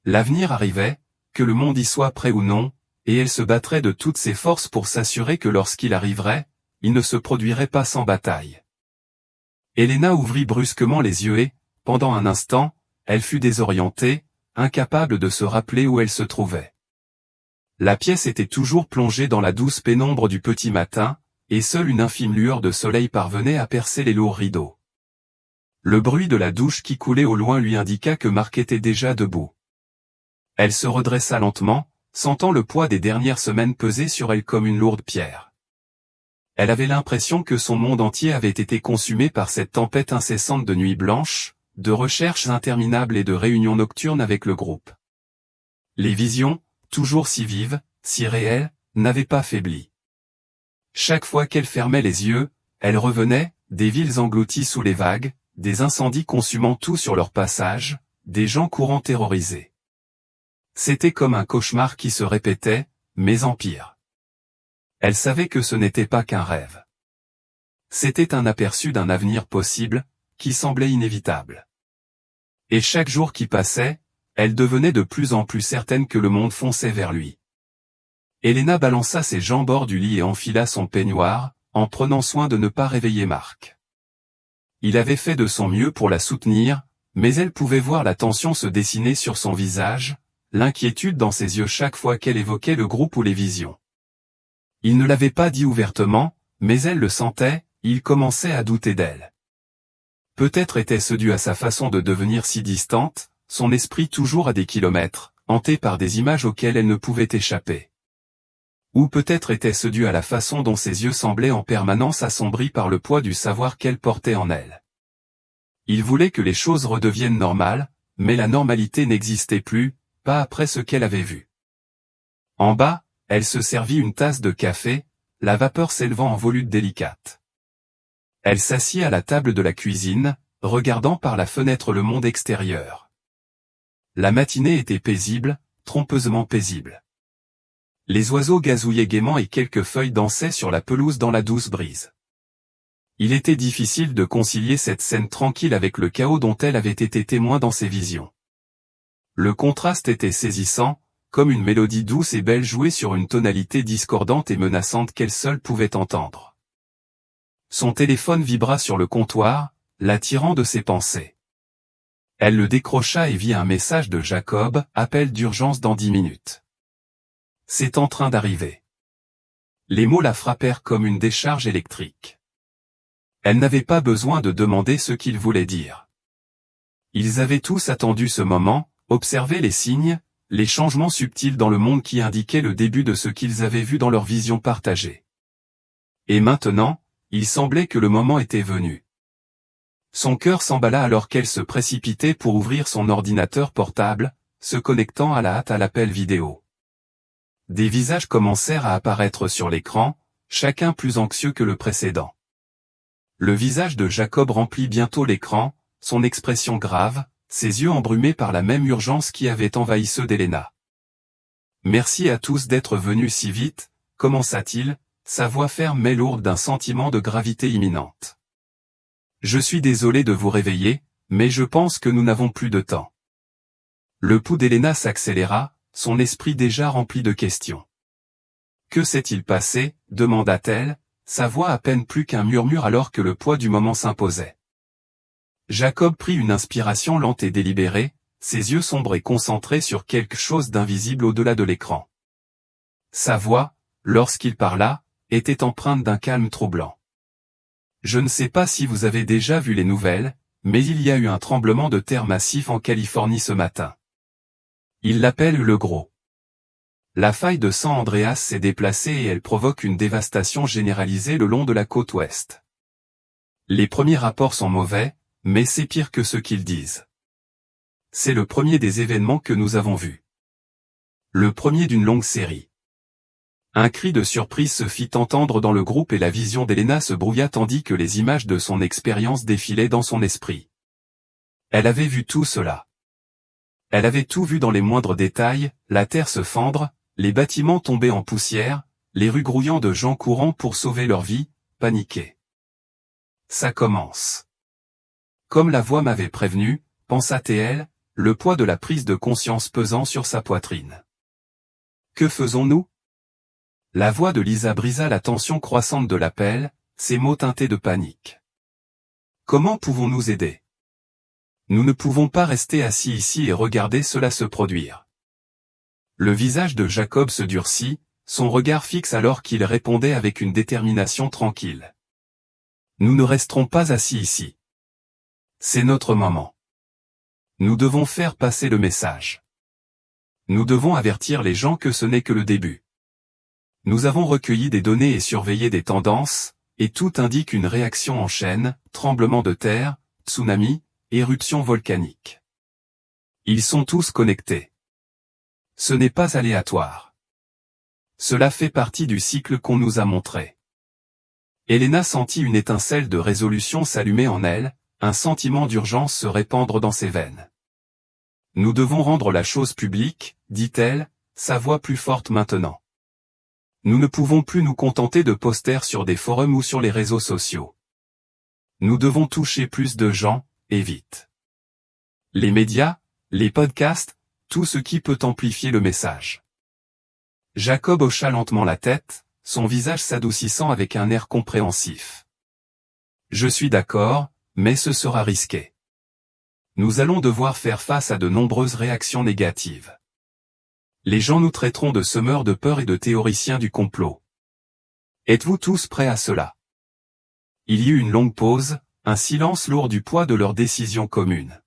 L'avenir arrivait, que le monde y soit prêt ou non, et elle se battrait de toutes ses forces pour s'assurer que lorsqu'il arriverait, il ne se produirait pas sans bataille. Elena ouvrit brusquement les yeux et, pendant un instant, elle fut désorientée, incapable de se rappeler où elle se trouvait. La pièce était toujours plongée dans la douce pénombre du petit matin, et seule une infime lueur de soleil parvenait à percer les lourds rideaux. Le bruit de la douche qui coulait au loin lui indiqua que Marc était déjà debout. Elle se redressa lentement, sentant le poids des dernières semaines peser sur elle comme une lourde pierre. Elle avait l'impression que son monde entier avait été consumé par cette tempête incessante de nuits blanches, de recherches interminables et de réunions nocturnes avec le groupe. Les visions, toujours si vives, si réelles, n'avaient pas faibli. Chaque fois qu'elle fermait les yeux, elle revenait, des villes englouties sous les vagues, des incendies consumant tout sur leur passage, des gens courant terrorisés. C'était comme un cauchemar qui se répétait, mais en pire. Elle savait que ce n'était pas qu'un rêve. C'était un aperçu d'un avenir possible, qui semblait inévitable. Et chaque jour qui passait, elle devenait de plus en plus certaine que le monde fonçait vers lui. Elena balança ses jambes hors du lit et enfila son peignoir, en prenant soin de ne pas réveiller Marc. Il avait fait de son mieux pour la soutenir, mais elle pouvait voir la tension se dessiner sur son visage, l'inquiétude dans ses yeux chaque fois qu'elle évoquait le groupe ou les visions. Il ne l'avait pas dit ouvertement, mais elle le sentait, il commençait à douter d'elle. Peut-être était-ce dû à sa façon de devenir si distante, son esprit toujours à des kilomètres, hanté par des images auxquelles elle ne pouvait échapper. Ou peut-être était-ce dû à la façon dont ses yeux semblaient en permanence assombris par le poids du savoir qu'elle portait en elle. Il voulait que les choses redeviennent normales, mais la normalité n'existait plus, pas après ce qu'elle avait vu. En bas, elle se servit une tasse de café, la vapeur s'élevant en volutes délicates. Elle s'assit à la table de la cuisine, regardant par la fenêtre le monde extérieur. La matinée était paisible, trompeusement paisible. Les oiseaux gazouillaient gaiement et quelques feuilles dansaient sur la pelouse dans la douce brise. Il était difficile de concilier cette scène tranquille avec le chaos dont elle avait été témoin dans ses visions. Le contraste était saisissant, comme une mélodie douce et belle jouée sur une tonalité discordante et menaçante qu'elle seule pouvait entendre. Son téléphone vibra sur le comptoir, l'attirant de ses pensées. Elle le décrocha et vit un message de Jacob, appel d'urgence dans 10 minutes. C'est en train d'arriver. Les mots la frappèrent comme une décharge électrique. Elle n'avait pas besoin de demander ce qu'il voulait dire. Ils avaient tous attendu ce moment, observé les signes, les changements subtils dans le monde qui indiquaient le début de ce qu'ils avaient vu dans leur vision partagée. Et maintenant, il semblait que le moment était venu. Son cœur s'emballa alors qu'elle se précipitait pour ouvrir son ordinateur portable, se connectant à la hâte à l'appel vidéo. Des visages commencèrent à apparaître sur l'écran, chacun plus anxieux que le précédent. Le visage de Jacob remplit bientôt l'écran, son expression grave, ses yeux embrumés par la même urgence qui avait envahi ceux d'Elena. « Merci à tous d'être venus si vite », commença-t-il, sa voix ferme mais lourde d'un sentiment de gravité imminente. « Je suis désolé de vous réveiller, mais je pense que nous n'avons plus de temps. » Le pouls d'Elena s'accéléra, son esprit déjà rempli de questions. « Que s'est-il passé ?» demanda-t-elle, sa voix à peine plus qu'un murmure alors que le poids du moment s'imposait. Jacob prit une inspiration lente et délibérée, ses yeux sombres et concentrés sur quelque chose d'invisible au-delà de l'écran. Sa voix, lorsqu'il parla, était empreinte d'un calme troublant. « Je ne sais pas si vous avez déjà vu les nouvelles, mais il y a eu un tremblement de terre massif en Californie ce matin. Ils l'appellent le Gros. La faille de San Andreas s'est déplacée et elle provoque une dévastation généralisée le long de la côte ouest. Les premiers rapports sont mauvais, mais c'est pire que ce qu'ils disent. C'est le premier des événements que nous avons vus. Le premier d'une longue série. » Un cri de surprise se fit entendre dans le groupe et la vision d'Elena se brouilla tandis que les images de son expérience défilaient dans son esprit. Elle avait vu tout cela. Elle avait tout vu dans les moindres détails, la terre se fendre, les bâtiments tomber en poussière, les rues grouillant de gens courant pour sauver leur vie, paniqués. Ça commence. Comme la voix m'avait prévenu, pensa-t-elle, le poids de la prise de conscience pesant sur sa poitrine. Que faisons-nous ? La voix de Lisa brisa la tension croissante de l'appel, ses mots teintés de panique. Comment pouvons-nous aider ? Nous ne pouvons pas rester assis ici et regarder cela se produire. Le visage de Jacob se durcit, son regard fixe alors qu'il répondait avec une détermination tranquille. Nous ne resterons pas assis ici. C'est notre moment. Nous devons faire passer le message. Nous devons avertir les gens que ce n'est que le début. Nous avons recueilli des données et surveillé des tendances, et tout indique une réaction en chaîne, tremblement de terre, tsunami, éruption volcanique. Ils sont tous connectés. Ce n'est pas aléatoire. Cela fait partie du cycle qu'on nous a montré. Elena sentit une étincelle de résolution s'allumer en elle, un sentiment d'urgence se répandre dans ses veines. Nous devons rendre la chose publique, dit-elle, sa voix plus forte maintenant. Nous ne pouvons plus nous contenter de posters sur des forums ou sur les réseaux sociaux. Nous devons toucher plus de gens, et vite. Les médias, les podcasts, tout ce qui peut amplifier le message. Jacob hocha lentement la tête, son visage s'adoucissant avec un air compréhensif. Je suis d'accord, mais ce sera risqué. Nous allons devoir faire face à de nombreuses réactions négatives. Les gens nous traiteront de semeurs de peur et de théoriciens du complot. Êtes-vous tous prêts à cela? Il y eut une longue pause, un silence lourd du poids de leurs décisions communes.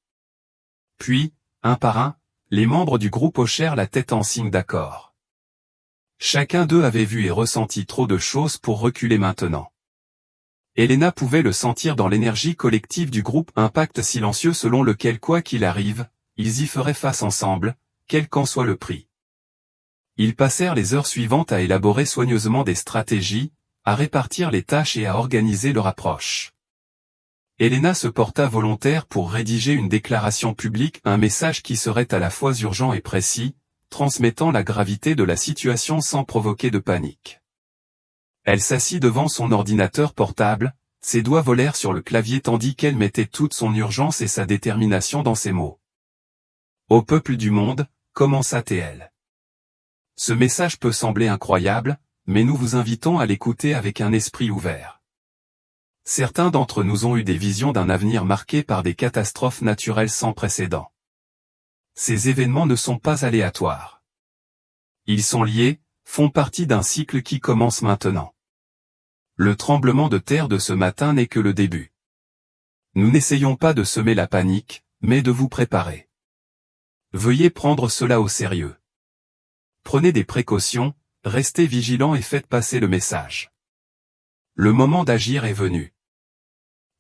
Puis, un par un, les membres du groupe hochèrent la tête en signe d'accord. Chacun d'eux avait vu et ressenti trop de choses pour reculer maintenant. Helena pouvait le sentir dans l'énergie collective du groupe, un pacte silencieux selon lequel quoi qu'il arrive, ils y feraient face ensemble, quel qu'en soit le prix. Ils passèrent les heures suivantes à élaborer soigneusement des stratégies, à répartir les tâches et à organiser leur approche. Helena se porta volontaire pour rédiger une déclaration publique, un message qui serait à la fois urgent et précis, transmettant la gravité de la situation sans provoquer de panique. Elle s'assit devant son ordinateur portable, ses doigts volèrent sur le clavier tandis qu'elle mettait toute son urgence et sa détermination dans ses mots. Au peuple du monde, commença-t-elle. Ce message peut sembler incroyable, mais nous vous invitons à l'écouter avec un esprit ouvert. Certains d'entre nous ont eu des visions d'un avenir marqué par des catastrophes naturelles sans précédent. Ces événements ne sont pas aléatoires. Ils sont liés, font partie d'un cycle qui commence maintenant. Le tremblement de terre de ce matin n'est que le début. Nous n'essayons pas de semer la panique, mais de vous préparer. Veuillez prendre cela au sérieux. Prenez des précautions, restez vigilants et faites passer le message. Le moment d'agir est venu.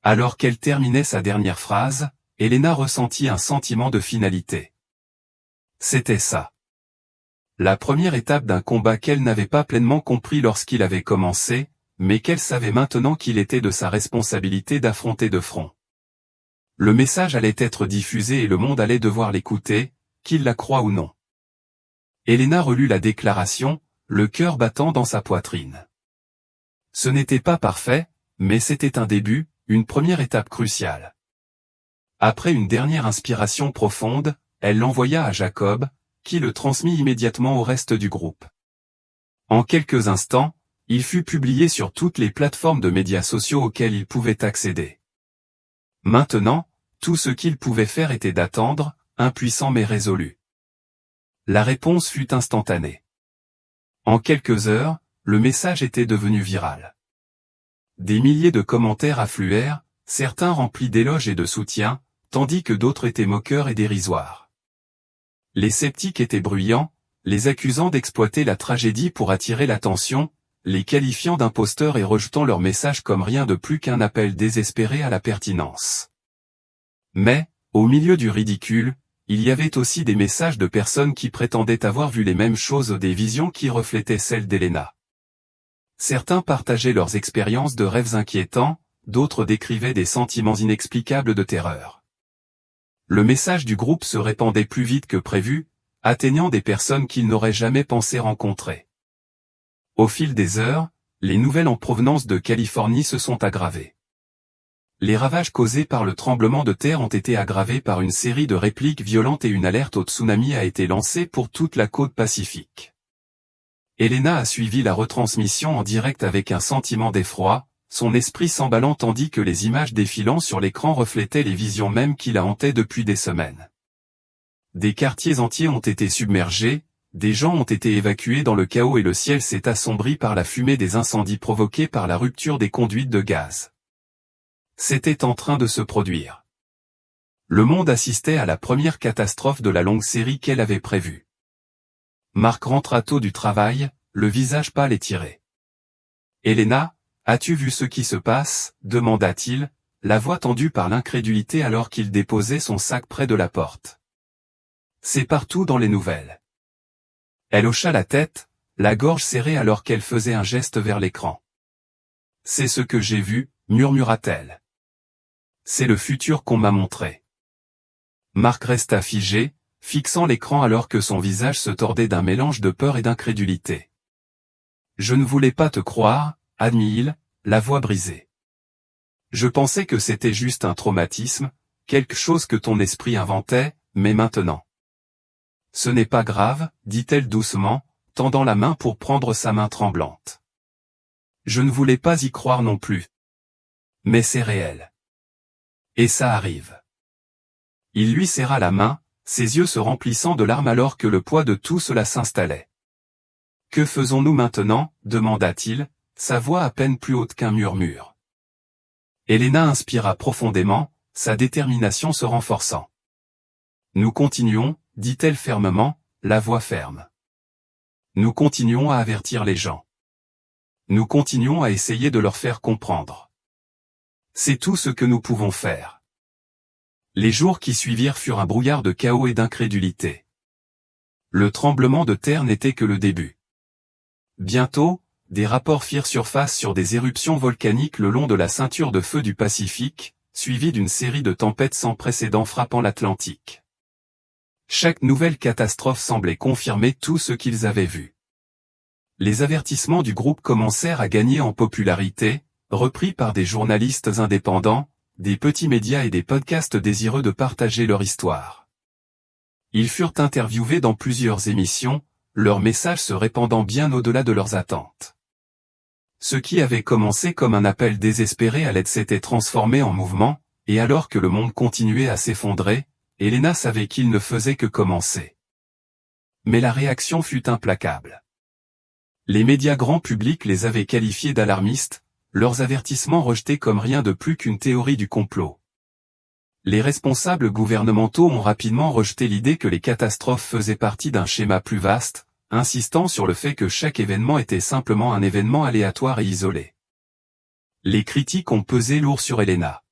Alors qu'elle terminait sa dernière phrase, Helena ressentit un sentiment de finalité. C'était ça. La première étape d'un combat qu'elle n'avait pas pleinement compris lorsqu'il avait commencé, mais qu'elle savait maintenant qu'il était de sa responsabilité d'affronter de front. Le message allait être diffusé et le monde allait devoir l'écouter, qu'il la croie ou non. Helena relut la déclaration, le cœur battant dans sa poitrine. Ce n'était pas parfait, mais c'était un début, une première étape cruciale. Après une dernière inspiration profonde, elle l'envoya à Jacob, qui le transmit immédiatement au reste du groupe. En quelques instants, il fut publié sur toutes les plateformes de médias sociaux auxquelles il pouvait accéder. Maintenant, tout ce qu'il pouvait faire était d'attendre, impuissant mais résolu. La réponse fut instantanée. En quelques heures, le message était devenu viral. Des milliers de commentaires affluèrent, certains remplis d'éloges et de soutien, tandis que d'autres étaient moqueurs et dérisoires. Les sceptiques étaient bruyants, les accusant d'exploiter la tragédie pour attirer l'attention, les qualifiant d'imposteurs et rejetant leur message comme rien de plus qu'un appel désespéré à la pertinence. Mais, au milieu du ridicule, il y avait aussi des messages de personnes qui prétendaient avoir vu les mêmes choses ou des visions qui reflétaient celles d'Helena. Certains partageaient leurs expériences de rêves inquiétants, d'autres décrivaient des sentiments inexplicables de terreur. Le message du groupe se répandait plus vite que prévu, atteignant des personnes qu'ils n'auraient jamais pensé rencontrer. Au fil des heures, les nouvelles en provenance de Californie se sont aggravées. Les ravages causés par le tremblement de terre ont été aggravés par une série de répliques violentes et une alerte au tsunami a été lancée pour toute la côte pacifique. Helena a suivi la retransmission en direct avec un sentiment d'effroi, son esprit s'emballant tandis que les images défilant sur l'écran reflétaient les visions mêmes qui la hantaient depuis des semaines. Des quartiers entiers ont été submergés, des gens ont été évacués dans le chaos et le ciel s'est assombri par la fumée des incendies provoqués par la rupture des conduites de gaz. C'était en train de se produire. Le monde assistait à la première catastrophe de la longue série qu'elle avait prévue. Marc rentra tôt du travail, le visage pâle et tiré. « Helena, as-tu vu ce qui se passe ?» demanda-t-il, la voix tendue par l'incrédulité alors qu'il déposait son sac près de la porte. « C'est partout dans les nouvelles. » Elle hocha la tête, la gorge serrée alors qu'elle faisait un geste vers l'écran. « C'est ce que j'ai vu, » murmura-t-elle. « C'est le futur qu'on m'a montré. » Marc resta figé, fixant l'écran alors que son visage se tordait d'un mélange de peur et d'incrédulité. « Je ne voulais pas te croire, » admit-il, la voix brisée. « Je pensais que c'était juste un traumatisme, quelque chose que ton esprit inventait, mais maintenant. » « Ce n'est pas grave, » dit-elle doucement, tendant la main pour prendre sa main tremblante. « Je ne voulais pas y croire non plus. Mais c'est réel. Et ça arrive. Il lui serra la main, ses yeux se remplissant de larmes alors que le poids de tout cela s'installait. « Que faisons-nous maintenant » demanda-t-il, sa voix à peine plus haute qu'un murmure. Elena inspira profondément, sa détermination se renforçant. « Nous continuons, dit-elle fermement, la voix ferme. Nous continuons à avertir les gens. Nous continuons à essayer de leur faire comprendre. C'est tout ce que nous pouvons faire. » Les jours qui suivirent furent un brouillard de chaos et d'incrédulité. Le tremblement de terre n'était que le début. Bientôt, des rapports firent surface sur des éruptions volcaniques le long de la ceinture de feu du Pacifique, suivies d'une série de tempêtes sans précédent frappant l'Atlantique. Chaque nouvelle catastrophe semblait confirmer tout ce qu'ils avaient vu. Les avertissements du groupe commencèrent à gagner en popularité, repris par des journalistes indépendants, des petits médias et des podcasts désireux de partager leur histoire. Ils furent interviewés dans plusieurs émissions, leur message se répandant bien au-delà de leurs attentes. Ce qui avait commencé comme un appel désespéré à l'aide s'était transformé en mouvement, et alors que le monde continuait à s'effondrer, Elena savait qu'il ne faisait que commencer. Mais la réaction fut implacable. Les médias grand public les avaient qualifiés d'alarmistes, leurs avertissements rejetés comme rien de plus qu'une théorie du complot. Les responsables gouvernementaux ont rapidement rejeté l'idée que les catastrophes faisaient partie d'un schéma plus vaste, insistant sur le fait que chaque événement était simplement un événement aléatoire et isolé. Les critiques ont pesé lourd sur Elena.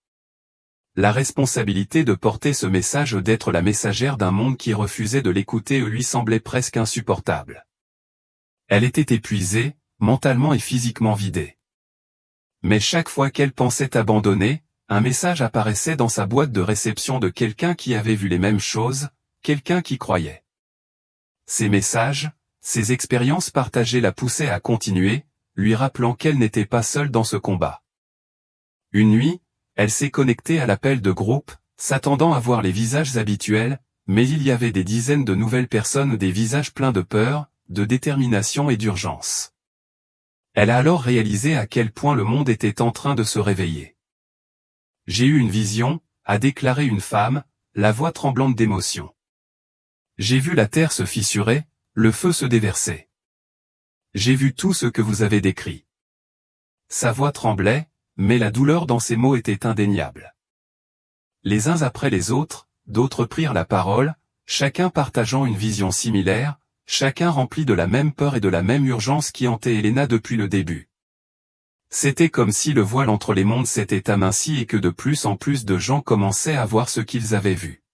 La responsabilité de porter ce message d'être la messagère d'un monde qui refusait de l'écouter lui semblait presque insupportable. Elle était épuisée, mentalement et physiquement vidée. Mais chaque fois qu'elle pensait abandonner, un message apparaissait dans sa boîte de réception de quelqu'un qui avait vu les mêmes choses, quelqu'un qui croyait. Ces messages, ces expériences partagées la poussaient à continuer, lui rappelant qu'elle n'était pas seule dans ce combat. Une nuit, elle s'est connectée à l'appel de groupe, s'attendant à voir les visages habituels, mais il y avait des dizaines de nouvelles personnes, des visages pleins de peur, de détermination et d'urgence. Elle a alors réalisé à quel point le monde était en train de se réveiller. « J'ai eu une vision », a déclaré une femme, la voix tremblante d'émotion. « J'ai vu la terre se fissurer, le feu se déverser. J'ai vu tout ce que vous avez décrit. » Sa voix tremblait, mais la douleur dans ses mots était indéniable. Les uns après les autres, d'autres prirent la parole, chacun partageant une vision similaire, chacun rempli de la même peur et de la même urgence qui hantait Elena depuis le début. C'était comme si le voile entre les mondes s'était aminci et que de plus en plus de gens commençaient à voir ce qu'ils avaient vu.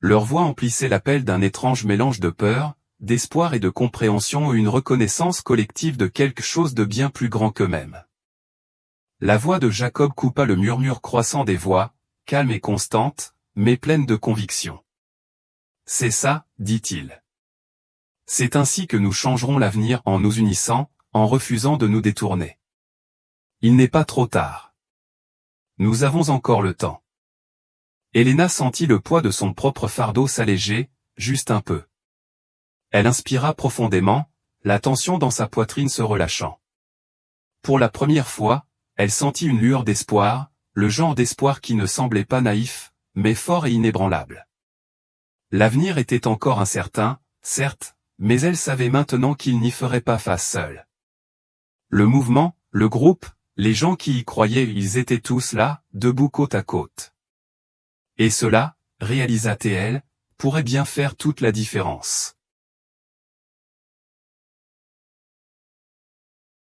Leur voix emplissait l'appel d'un étrange mélange de peur, d'espoir et de compréhension, une reconnaissance collective de quelque chose de bien plus grand qu'eux-mêmes. La voix de Jacob coupa le murmure croissant des voix, calme et constante, mais pleine de conviction. « C'est ça, dit-il. C'est ainsi que nous changerons l'avenir en nous unissant, en refusant de nous détourner. Il n'est pas trop tard. Nous avons encore le temps. » Elena sentit le poids de son propre fardeau s'alléger, juste un peu. Elle inspira profondément, la tension dans sa poitrine se relâchant. Pour la première fois, elle sentit une lueur d'espoir, le genre d'espoir qui ne semblait pas naïf, mais fort et inébranlable. L'avenir était encore incertain, certes, mais elle savait maintenant qu'il n'y ferait pas face seul. Le mouvement, le groupe, les gens qui y croyaient, ils étaient tous là, debout côte à côte. Et cela, réalisa-t-elle, pourrait bien faire toute la différence.